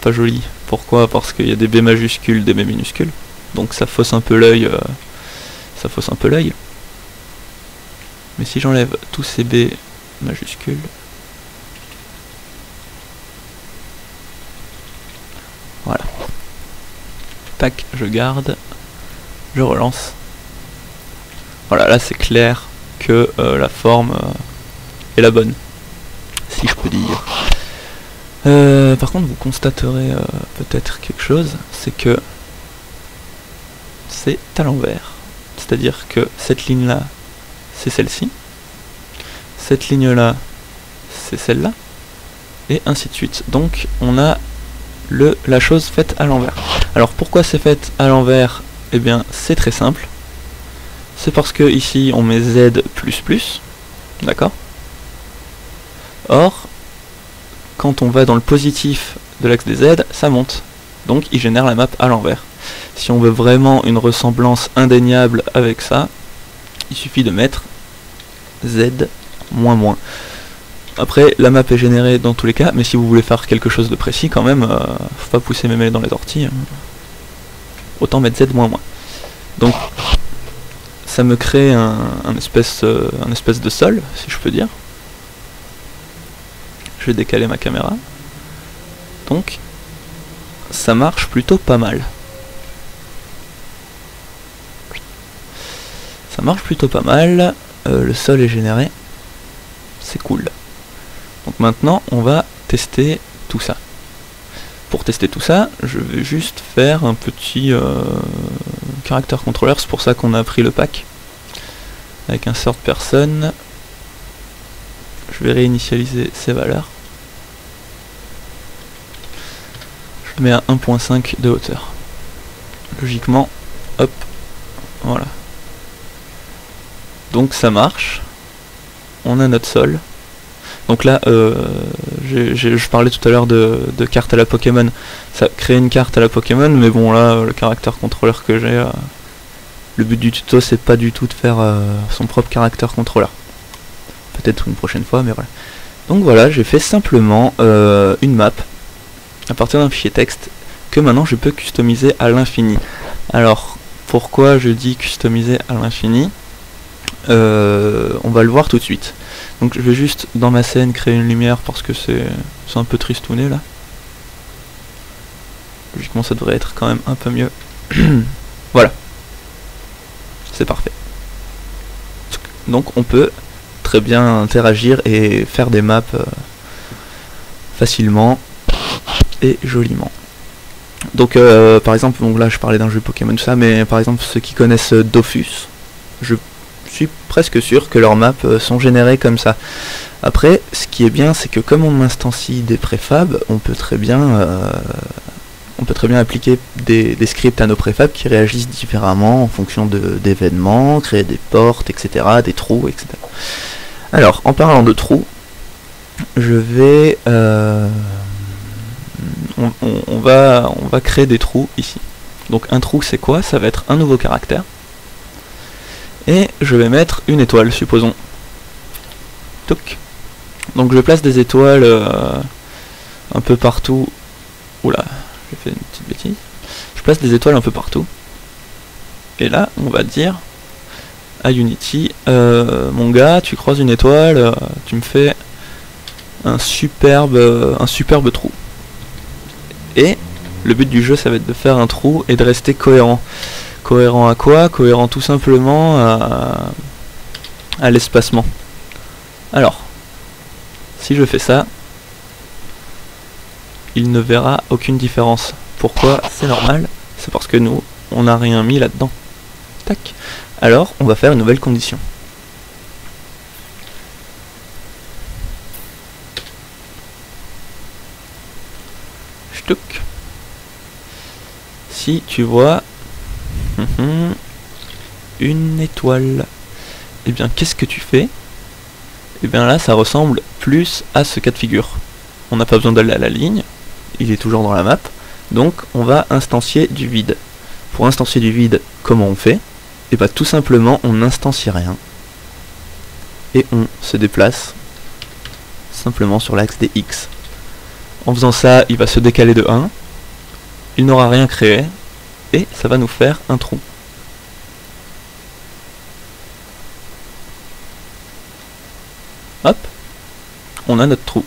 pas joli. Pourquoi? Parce qu'il y a des B majuscules, des B minuscules. Donc ça fausse un peu l'œil. Mais si j'enlève tous ces B majuscules, voilà. Tac, je garde, je relance. Voilà, là c'est clair que la forme est la bonne, si je peux dire. Par contre, vous constaterez peut-être quelque chose, c'est que c'est à l'envers. C'est-à-dire que cette ligne-là, c'est celle-ci. Cette ligne-là, c'est celle-là. Et ainsi de suite. Donc, on a la chose faite à l'envers. Alors, pourquoi c'est fait à l'envers? Eh bien, c'est très simple. C'est parce que ici, on met Z++. D'accord? Or, quand on va dans le positif de l'axe des Z, ça monte. Donc il génère la map à l'envers. Si on veut vraiment une ressemblance indéniable avec ça, il suffit de mettre Z-. Après, la map est générée dans tous les cas, mais si vous voulez faire quelque chose de précis, quand même, faut pas pousser mes mails dans les orties. Hein. Autant mettre Z-. Donc, ça me crée un espèce de sol, si je peux dire. Je vais décaler ma caméra. Donc, ça marche plutôt pas mal. Ça marche plutôt pas mal. Le sol est généré. C'est cool. Donc maintenant, on va tester tout ça. Pour tester tout ça, je vais juste faire un petit caractère contrôleur. C'est pour ça qu'on a pris le pack. Avec insert personne. Je vais réinitialiser ces valeurs. Je mets à 1.5 de hauteur. Logiquement, hop, voilà. Donc ça marche. On a notre sol. Donc là, je parlais tout à l'heure de carte à la Pokémon. Ça crée une carte à la Pokémon, mais bon là, le caractère contrôleur que j'ai, le but du tuto, c'est pas du tout de faire son propre caractère contrôleur. Peut-être une prochaine fois, mais voilà. Donc voilà, j'ai fait simplement une map à partir d'un fichier texte que maintenant je peux customiser à l'infini. Alors, pourquoi je dis customiser à l'infini? On va le voir tout de suite. Donc je vais juste dans ma scène créer une lumière parce que c'est un peu tristouné là. Logiquement ça devrait être quand même un peu mieux. Voilà. C'est parfait. Donc on peut très bien interagir et faire des maps facilement et joliment. Donc par exemple, donc là je parlais d'un jeu Pokémon tout ça, mais par exemple ceux qui connaissent Dofus, je suis presque sûr que leurs maps sont générées comme ça. Après, ce qui est bien, c'est que comme on instancie des préfabs, on peut très bien appliquer des scripts à nos préfabs qui réagissent différemment en fonction d'événements, créer des portes, etc., des trous, etc. Alors, en parlant de trous, je vais on va créer des trous ici. Donc un trou c'est quoi? Ça va être un nouveau caractère. Et je vais mettre une étoile, supposons. Toc. Donc je place des étoiles un peu partout. Oula, j'ai fait une petite bêtise. Je place des étoiles un peu partout. Et là, on va dire à Unity, mon gars, tu croises une étoile, tu me fais un superbe trou. Et le but du jeu, ça va être de faire un trou et de rester cohérent. Cohérent à quoi? Cohérent tout simplement à l'espacement. Alors, si je fais ça, il ne verra aucune différence. Pourquoi? C'est normal, c'est parce que nous, on n'a rien mis là-dedans. Tac. Alors, on va faire une nouvelle condition. Touc. Si tu vois une étoile, et bien qu'est-ce que tu fais? Et bien là ça ressemble plus à ce cas de figure. On n'a pas besoin d'aller à la ligne, il est toujours dans la map, donc on va instancier du vide. Pour instancier du vide, comment on fait? Et bien tout simplement on n'instancie rien et on se déplace simplement sur l'axe des X. En faisant ça, il va se décaler de 1, il n'aura rien créé et ça va nous faire un trou. Hop, on a notre trou.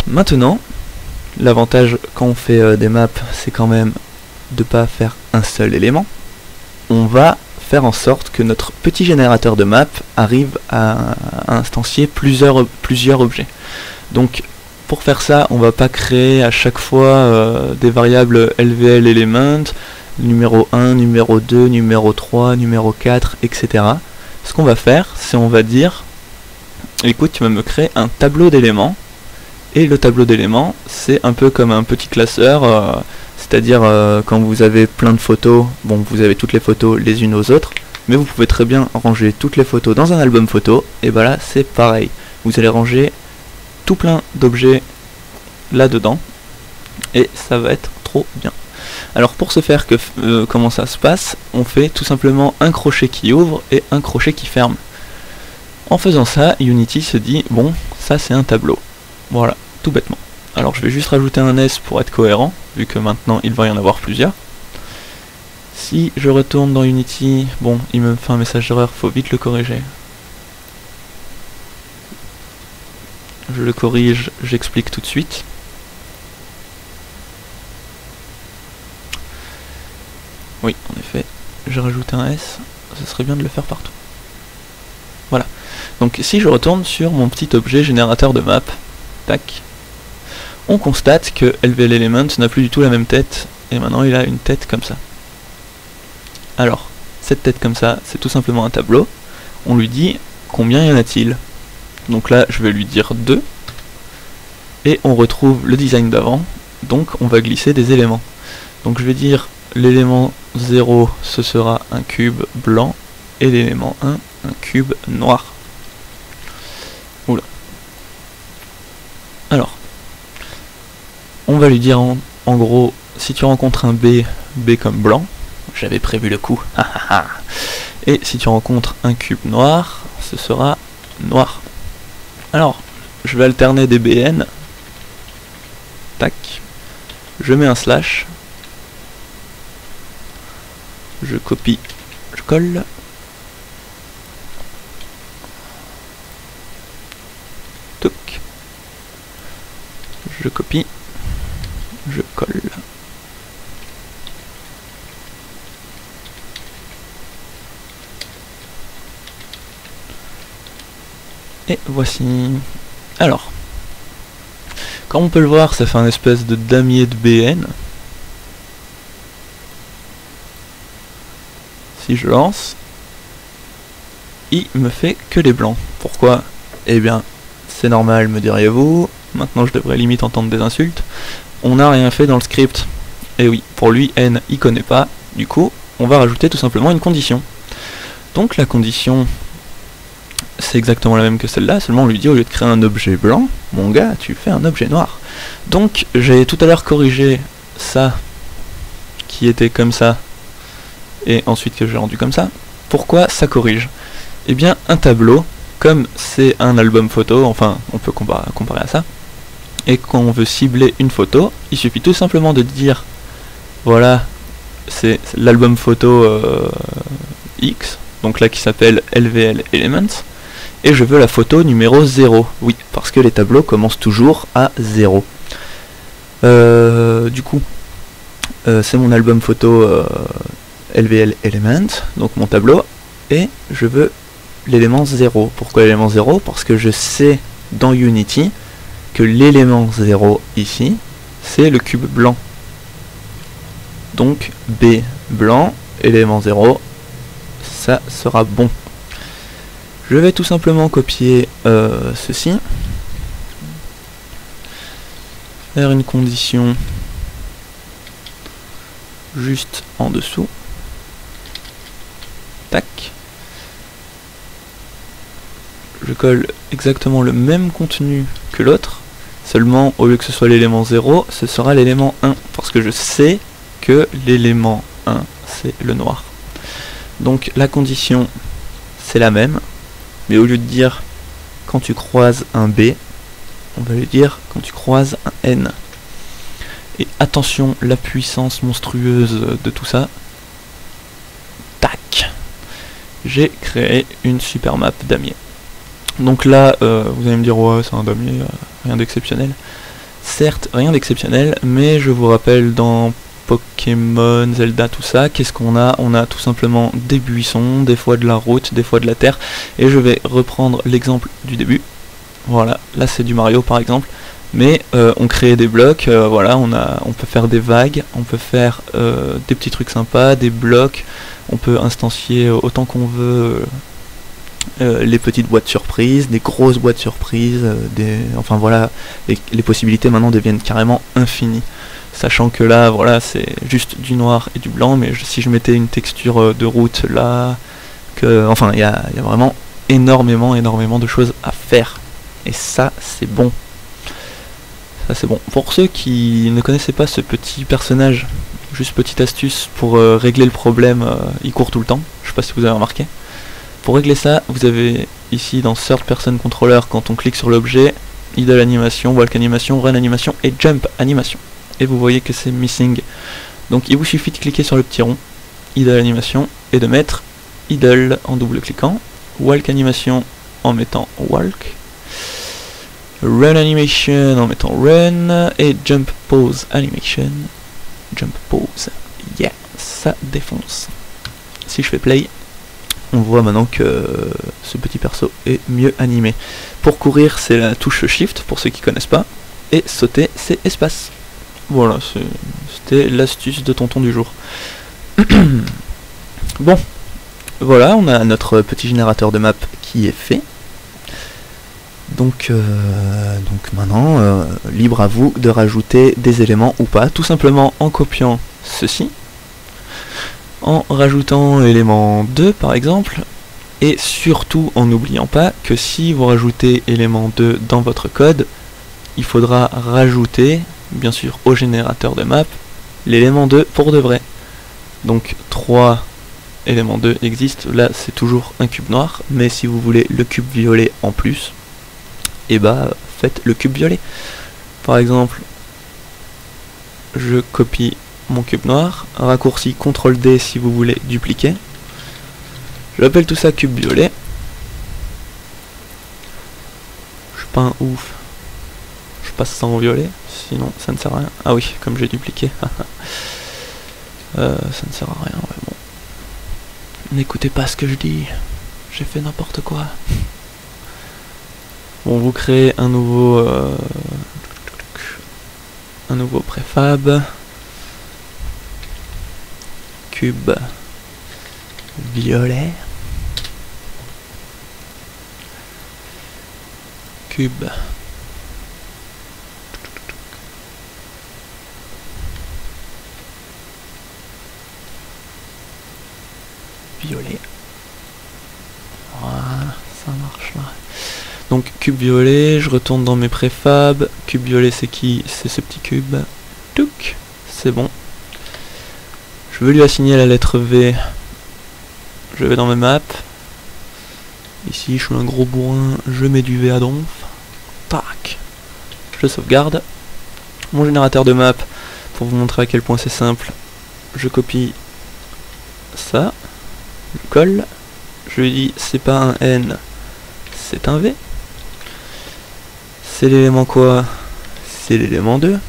Maintenant, l'avantage quand on fait des maps, c'est quand même de pas faire un seul élément. On va faire en sorte que notre petit générateur de map arrive à instancier plusieurs objets. Donc pour faire ça, on va pas créer à chaque fois des variables LVL element, numéro 1, numéro 2, numéro 3, numéro 4, etc. Ce qu'on va faire, c'est on va dire, écoute, tu vas me créer un tableau d'éléments, et le tableau d'éléments, c'est un peu comme un petit classeur, c'est-à-dire quand vous avez plein de photos, bon, vous avez toutes les photos les unes aux autres, mais vous pouvez très bien ranger toutes les photos dans un album photo, et bah là, c'est pareil. Vous allez ranger tout plein d'objets là-dedans, et ça va être trop bien. Alors pour ce faire, comment ça se passe? On fait tout simplement un crochet qui ouvre et un crochet qui ferme. En faisant ça, Unity se dit, bon, ça c'est un tableau. Voilà, tout bêtement. Alors je vais juste rajouter un S pour être cohérent, vu que maintenant il va y en avoir plusieurs. Si je retourne dans Unity, bon, il me fait un message d'erreur, faut vite le corriger. Je le corrige, j'explique tout de suite. Oui, en effet, j'ai rajouté un S, ce serait bien de le faire partout. Voilà. Donc si je retourne sur mon petit objet générateur de map, tac, on constate que LVL Element n'a plus du tout la même tête, et maintenant il a une tête comme ça. Alors, cette tête comme ça, c'est tout simplement un tableau. On lui dit combien y en a-t-il. Donc là, je vais lui dire 2, et on retrouve le design d'avant, donc on va glisser des éléments. Donc je vais dire l'élément 0, ce sera un cube blanc, et l'élément 1, un cube noir. Oula. Alors, on va lui dire en gros, si tu rencontres un B, B comme blanc, j'avais prévu le coup, et si tu rencontres un cube noir, ce sera noir. Alors, je vais alterner des BN, tac, je mets un slash, je copie, je colle, touc, je copie, je colle. Et voici. Alors, comme on peut le voir, ça fait un espèce de damier de BN. Si je lance, il me fait que les blancs. Pourquoi? Eh bien, c'est normal, me diriez-vous. Maintenant, je devrais limite entendre des insultes. On n'a rien fait dans le script. Et oui, pour lui, N, il connaît pas. Du coup, on va rajouter tout simplement une condition. Donc la condition, c'est exactement la même que celle-là, seulement on lui dit au lieu de créer un objet blanc, mon gars, tu fais un objet noir. Donc j'ai tout à l'heure corrigé ça, qui était comme ça, et ensuite que j'ai rendu comme ça. Pourquoi ça corrige? Eh bien un tableau, comme c'est un album photo, enfin on peut comparer à ça, et quand on veut cibler une photo, il suffit tout simplement de dire, voilà, c'est l'album photo X, donc là qui s'appelle LVL Elements, et je veux la photo numéro 0. Oui, parce que les tableaux commencent toujours à 0. Du coup, c'est mon album photo LVL Element, donc mon tableau, et je veux l'élément 0. Pourquoi l'élément 0? Parce que je sais dans Unity que l'élément 0 ici, c'est le cube blanc. Donc B blanc, élément 0, ça sera bon. Je vais tout simplement copier ceci. faire une condition juste en dessous. Tac. Je colle exactement le même contenu que l'autre, seulement au lieu que ce soit l'élément 0, ce sera l'élément 1, parce que je sais que l'élément 1 c'est le noir. Donc la condition c'est la même, mais au lieu de dire quand tu croises un B, on va lui dire quand tu croises un N. Et attention, la puissance monstrueuse de tout ça. Tac. J'ai créé une super map damier. Donc là, vous allez me dire, ouais, c'est un damier, rien d'exceptionnel. Certes, rien d'exceptionnel, mais je vous rappelle, dans Pokémon, Zelda, tout ça, qu'est-ce qu'on a? On a tout simplement des buissons, des fois de la route, des fois de la terre. Et je vais reprendre l'exemple du début. Voilà, là c'est du Mario par exemple. Mais on crée des blocs, voilà, on peut faire des vagues, on peut faire des petits trucs sympas, des blocs, on peut instancier autant qu'on veut les petites boîtes surprises, des grosses boîtes surprises, enfin voilà, les possibilités maintenant deviennent carrément infinies. Sachant que là, voilà, c'est juste du noir et du blanc, mais si je mettais une texture de route là, enfin, il y a vraiment énormément de choses à faire. Et ça, c'est bon. Ça, c'est bon. Pour ceux qui ne connaissaient pas ce petit personnage, juste petite astuce pour régler le problème, il court tout le temps. Je sais pas si vous avez remarqué. Pour régler ça, vous avez ici dans Third Person Controller, quand on clique sur l'objet, Idle Animation, Walk Animation, Run Animation et Jump Animation. Et vous voyez que c'est missing. Donc il vous suffit de cliquer sur le petit rond, Idle Animation, et de mettre Idle en double-cliquant, Walk Animation en mettant Walk, Run Animation en mettant Run, et Jump Pose Animation, Jump Pose. Yeah, ça défonce. Si je fais Play, on voit maintenant que ce petit perso est mieux animé. Pour courir, c'est la touche Shift, pour ceux qui connaissent pas, et sauter, c'est espace. Voilà, c'était l'astuce de tonton du jour. Bon, voilà, on a notre petit générateur de map qui est fait. Donc maintenant, libre à vous de rajouter des éléments ou pas, tout simplement en copiant ceci, en rajoutant l'élément 2 par exemple, et surtout en n'oubliant pas que si vous rajoutez élément 2 dans votre code, il faudra rajouter, bien sûr au générateur de map, l'élément 2 pour de vrai. Donc 3 éléments 2 existent, là c'est toujours un cube noir, mais si vous voulez le cube violet en plus, et bah faites le cube violet. Par exemple, je copie mon cube noir, raccourci CTRL D si vous voulez dupliquer. J'appelle tout ça cube violet. Je suis pas un ouf. Je passe ça en violet, sinon ça ne sert à rien. Ah oui, comme j'ai dupliqué. Ça ne sert à rien, ouais, bon. N'écoutez pas ce que je dis. J'ai fait n'importe quoi. Bon, vous créez un nouveau préfab. Cube violet. Cube violet. Voilà, ça marche là. Donc cube violet, je retourne dans mes préfabs. Cube violet c'est qui? C'est ce petit cube. Touc, c'est bon. Je veux lui assigner la lettre V. Je vais dans mes maps. Ici je suis un gros bourrin, je mets du V à donf. Tac. Je sauvegarde. Mon générateur de map, pour vous montrer à quel point c'est simple, je copie ça, je colle, je lui dis c'est pas un N, c'est un V. C'est l'élément quoi? C'est l'élément 2.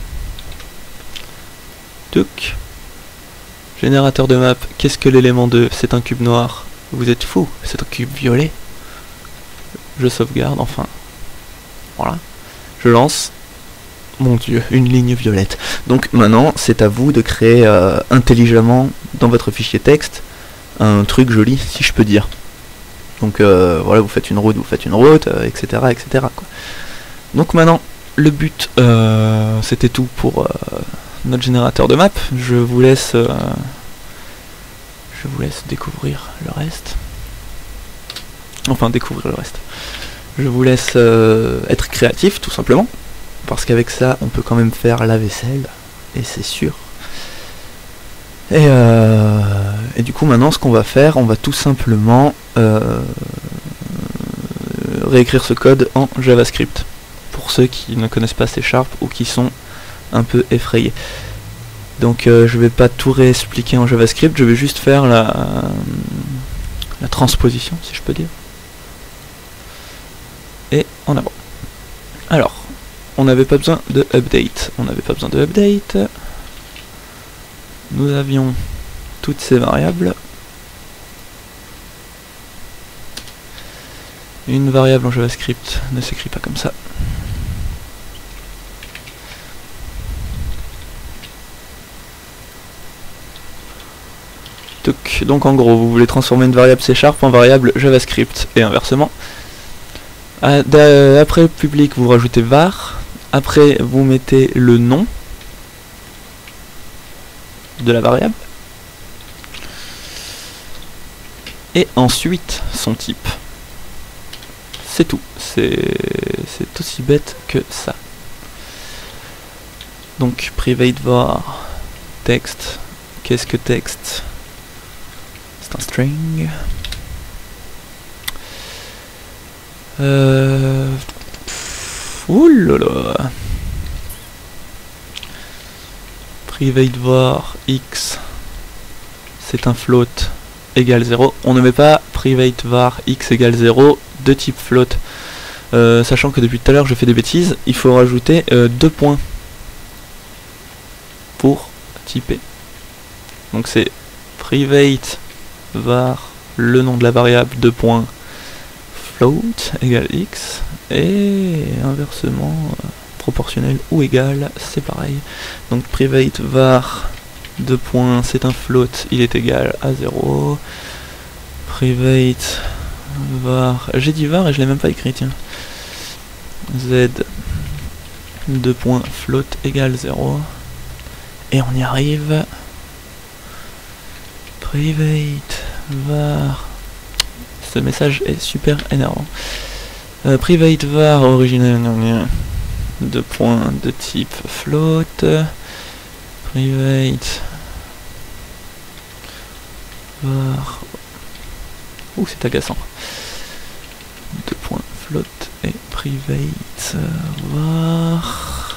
Touc. Générateur de map, qu'est-ce que l'élément 2? C'est un cube noir. Vous êtes fou, c'est un cube violet. Je sauvegarde, enfin. Voilà. Je lance. Mon dieu, une ligne violette. Donc maintenant, c'est à vous de créer intelligemment dans votre fichier texte un truc joli, si je peux dire. Donc voilà, vous faites une route, etc. etc. quoi. Donc maintenant, le but, c'était tout pour notre générateur de map. Je vous laisse découvrir le reste. Enfin, découvrir le reste. Je vous laisse être créatif, tout simplement. Parce qu'avec ça, on peut quand même faire la vaisselle. Et c'est sûr. Et du coup, maintenant, ce qu'on va faire, on va tout simplement réécrire ce code en JavaScript. Pour ceux qui ne connaissent pas C# ou qui sont un peu effrayés. Donc je vais pas tout réexpliquer en JavaScript, je vais juste faire la transposition, si je peux dire. Et en avant. Alors, on n'avait pas besoin de update. Nous avions toutes ces variables. Une variable en JavaScript ne s'écrit pas comme ça. Donc en gros, vous voulez transformer une variable C# en variable JavaScript et inversement. Après le public, vous rajoutez var. Après, vous mettez le nom de la variable. Et ensuite, son type. C'est tout. C'est aussi bête que ça. Donc, private var text. Qu'est-ce que texte? C'est un string. Oulala. Private var x, c'est un float égale 0. On ne met pas private var x égale 0 de type float. Sachant que depuis tout à l'heure je fais des bêtises, il faut rajouter 2 points pour typer. Donc c'est private var le nom de la variable 2 points float égale x, et inversement proportionnel ou égal, c'est pareil. Donc private var 2 points, c'est un float, il est égal à 0. Private var, j'ai dit var et je l'ai même pas écrit, tiens. Z 2 points float égale 0. Et on y arrive. Private var, ce message est super énervant. Private var original 2 points de type float. Private var, ouh, c'est agaçant. 2 points float et private var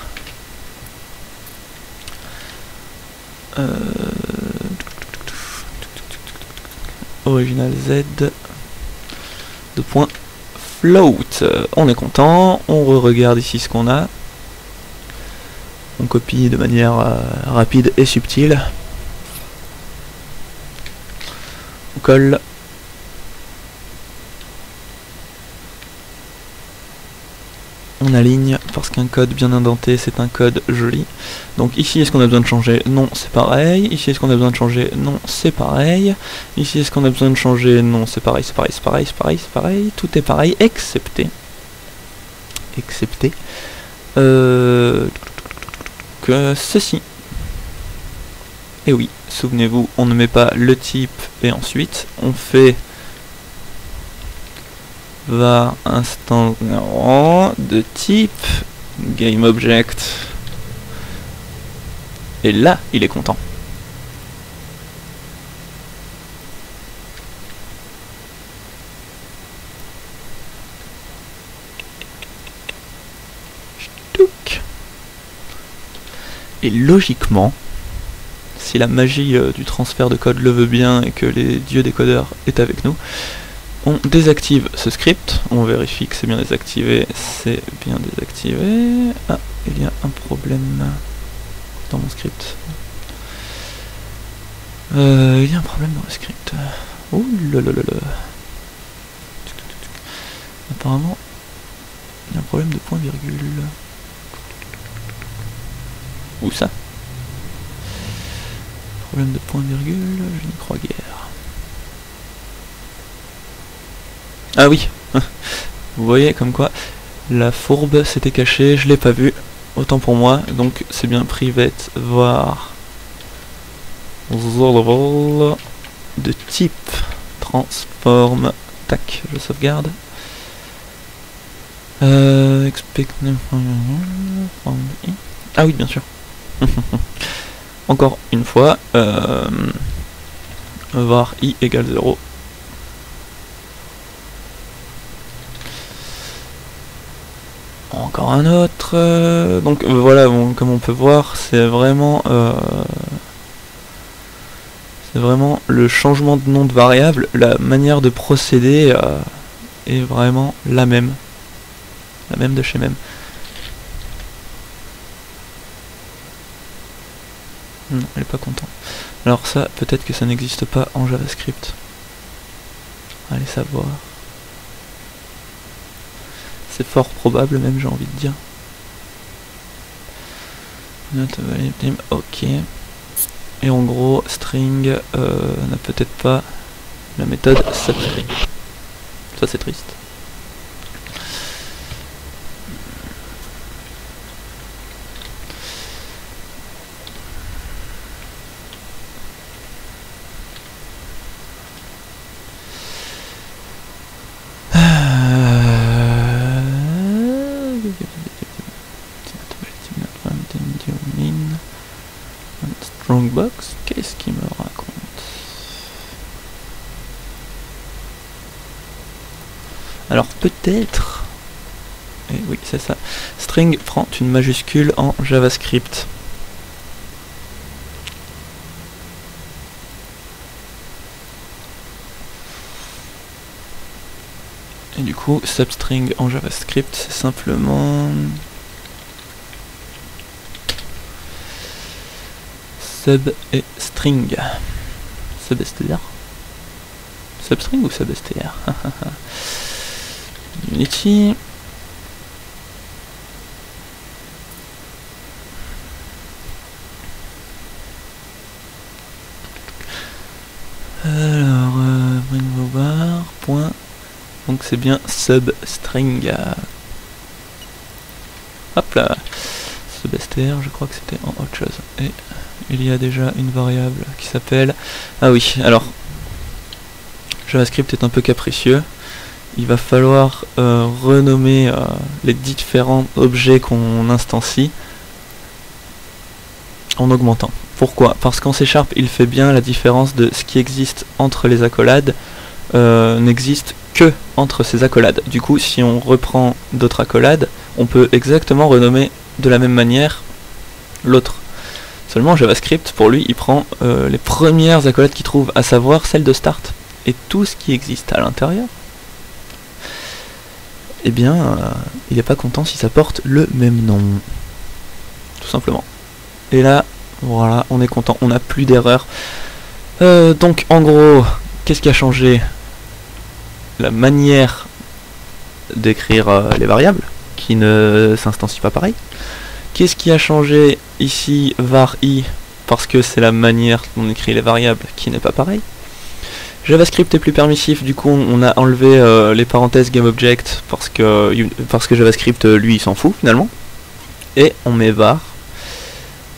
original z 2 points float. On est content, on re-regarde ici ce qu'on a. On copie de manière rapide et subtile. On colle. On aligne, parce qu'un code bien indenté c'est un code joli. Donc ici est-ce qu'on a besoin de changer? Non, c'est pareil. Ici est-ce qu'on a besoin de changer? Non, c'est pareil. Ici est-ce qu'on a besoin de changer? Non, c'est pareil, c'est pareil, c'est pareil, c'est pareil, c'est pareil. Tout est pareil, excepté que ceci. Et oui, souvenez-vous, on ne met pas le type et ensuite on fait var instant de type GameObject. Et là, il est content. Et logiquement, si la magie du transfert de code le veut bien et que les dieux décodeurs est avec nous, on désactive ce script, on vérifie que c'est bien désactivé, c'est bien désactivé. Ah, il y a un problème dans mon script. Il y a un problème dans le script. Ouh là là là là. Apparemment, il y a un problème de point virgule. Où ça? Problème de point virgule, je n'y crois guère. Ah oui. Vous voyez comme quoi La fourbe s'était cachée, je l'ai pas vue. Autant pour moi, donc c'est bien private var level de type transform. Tac, je sauvegarde. Ah oui, bien sûr. Encore une fois, var i égale 0. Encore un autre. Donc voilà, bon, comme on peut voir, c'est vraiment le changement de nom de variable, la manière de procéder est vraiment la même de chez même. Non, elle est pas contente. Alors ça, peut-être que ça n'existe pas en JavaScript. Allez savoir. C'est fort probable même, j'ai envie de dire. Ok. Et en gros, string n'a peut-être pas la méthode substring. Ça c'est triste. Strongbox, qu'est-ce qu'il me raconte? Alors peut-être... Et oui, c'est ça. String prend une majuscule en JavaScript. Et du coup, substring en JavaScript, c'est simplement... sub et string. Substr. Substring ou substr? Unity. Alors, bring vos barres, point. Donc c'est bien substring. Hop là. Substr, je crois que c'était en autre chose. Et il y a déjà une variable qui s'appelle... Ah oui, alors... JavaScript est un peu capricieux. Il va falloir renommer les différents objets qu'on instancie en augmentant. Pourquoi? Parce qu'en C# il fait bien la différence de ce qui existe entre les accolades n'existe que entre ces accolades. Du coup, si on reprend d'autres accolades, on peut exactement renommer de la même manière l'autre. Seulement JavaScript, pour lui, il prend les premières accolades qu'il trouve, à savoir celle de start. Et tout ce qui existe à l'intérieur, eh bien, il n'est pas content si ça porte le même nom. Tout simplement. Et là, voilà, on est content, on n'a plus d'erreur. Donc, en gros, qu'est-ce qui a changé? La manière d'écrire les variables, qui ne s'instancient pas pareil. Qu'est-ce qui a changé ici, var i, parce que c'est la manière dont on écrit les variables qui n'est pas pareil. JavaScript est plus permissif, du coup on a enlevé les parenthèses GameObject parce que JavaScript lui il s'en fout finalement. Et on met var.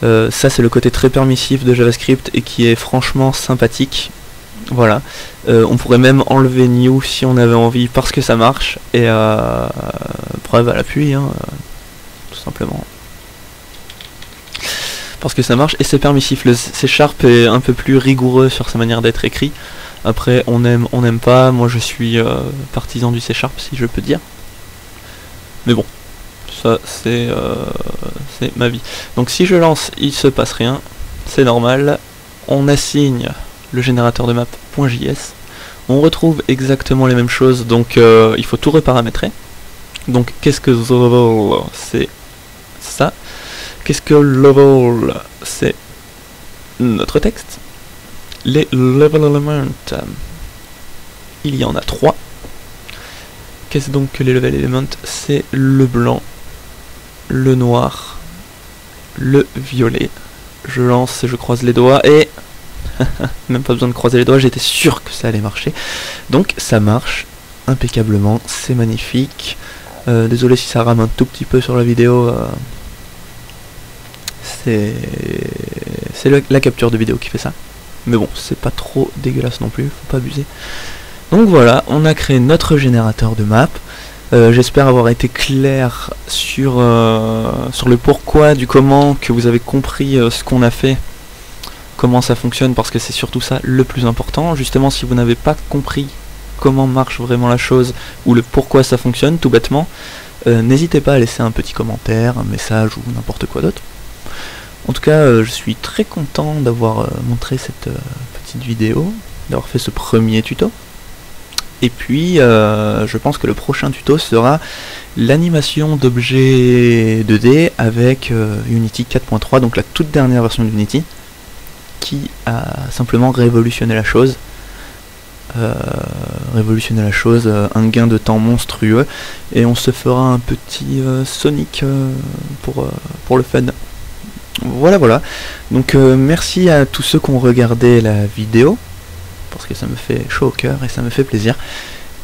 Ça c'est le côté très permissif de JavaScript et qui est franchement sympathique. Voilà. On pourrait même enlever new si on avait envie parce que ça marche. Et preuve à l'appui, hein, tout simplement. Parce que ça marche et c'est permissif. Le C# est un peu plus rigoureux sur sa manière d'être écrit. Après, on n'aime pas. Moi, je suis partisan du C# si je peux dire. Mais bon, ça, c'est ma vie. Donc, si je lance, il se passe rien. C'est normal. On assigne le générateur de map.js. On retrouve exactement les mêmes choses. Donc, il faut tout reparamétrer. Donc, qu'est-ce que level? C'est ça. Qu'est-ce que level? C'est notre texte. Les level elements, il y en a 3. Qu'est-ce donc que les level elements? C'est le blanc, le noir, le violet. Je lance et je croise les doigts et... même pas besoin de croiser les doigts, j'étais sûr que ça allait marcher. Donc ça marche impeccablement, c'est magnifique. Désolé si ça rame un tout petit peu sur la vidéo, c'est la capture de vidéo qui fait ça. Mais bon, c'est pas trop dégueulasse non plus, faut pas abuser. Donc voilà, on a créé notre générateur de map. J'espère avoir été clair sur le pourquoi du comment, que vous avez compris ce qu'on a fait, comment ça fonctionne, parce que c'est surtout ça le plus important. Justement, si vous n'avez pas compris comment marche vraiment la chose, ou le pourquoi ça fonctionne, tout bêtement, n'hésitez pas à laisser un petit commentaire, un message ou n'importe quoi d'autre. En tout cas, je suis très content d'avoir montré cette petite vidéo, d'avoir fait ce premier tuto. Et puis, je pense que le prochain tuto sera l'animation d'objets 2D avec Unity 4.3, donc la toute dernière version d'Unity, qui a simplement révolutionné la chose. Un gain de temps monstrueux, et on se fera un petit Sonic pour le fun. Voilà. Donc merci à tous ceux qui ont regardé la vidéo, parce que ça me fait chaud au cœur et ça me fait plaisir.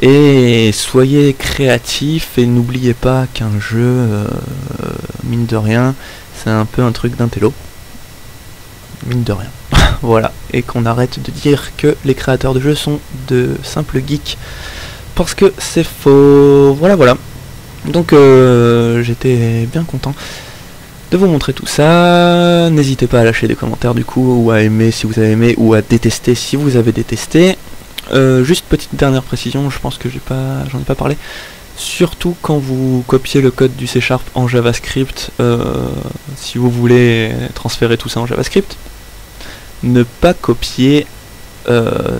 Et soyez créatifs et n'oubliez pas qu'un jeu, mine de rien, c'est un peu un truc d'intello. Mine de rien. Voilà, et qu'on arrête de dire que les créateurs de jeux sont de simples geeks, parce que c'est faux. Voilà. Donc j'étais bien content de vous montrer tout ça. N'hésitez pas à lâcher des commentaires du coup, ou à aimer si vous avez aimé, ou à détester si vous avez détesté. Juste petite dernière précision, je pense que j'en ai pas parlé. Surtout quand vous copiez le code du C# en JavaScript, si vous voulez transférer tout ça en JavaScript, ne pas copier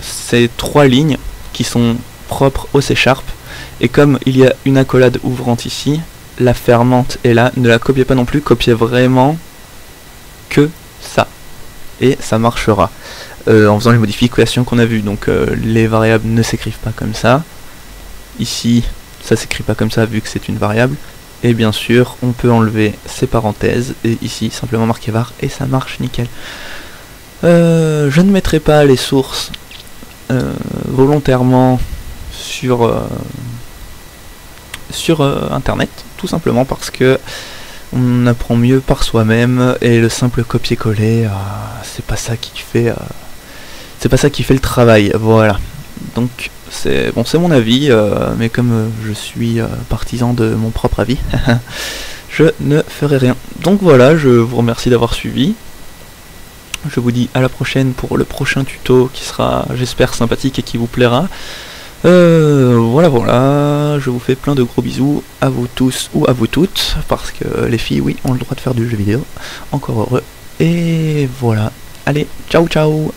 ces 3 lignes qui sont propres au C#, et comme il y a une accolade ouvrante ici, la fermante est là, ne la copiez pas non plus, copiez vraiment que ça, et ça marchera. En faisant les modifications qu'on a vues, donc les variables ne s'écrivent pas comme ça, ici ça s'écrit pas comme ça vu que c'est une variable, et bien sûr on peut enlever ces parenthèses, et ici simplement marquer var, et ça marche nickel. Je ne mettrai pas les sources volontairement sur internet, tout simplement parce que on apprend mieux par soi-même, et le simple copier-coller, c'est pas ça qui fait le travail. Voilà. Donc c'est bon, c'est mon avis, mais comme je suis partisan de mon propre avis, je ne ferai rien. Donc voilà, je vous remercie d'avoir suivi. Je vous dis à la prochaine pour le prochain tuto qui sera, j'espère, sympathique et qui vous plaira. Voilà, je vous fais plein de gros bisous à vous tous ou à vous toutes, parce que les filles, oui, ont le droit de faire du jeu vidéo, encore heureux. Et voilà, allez, ciao ciao.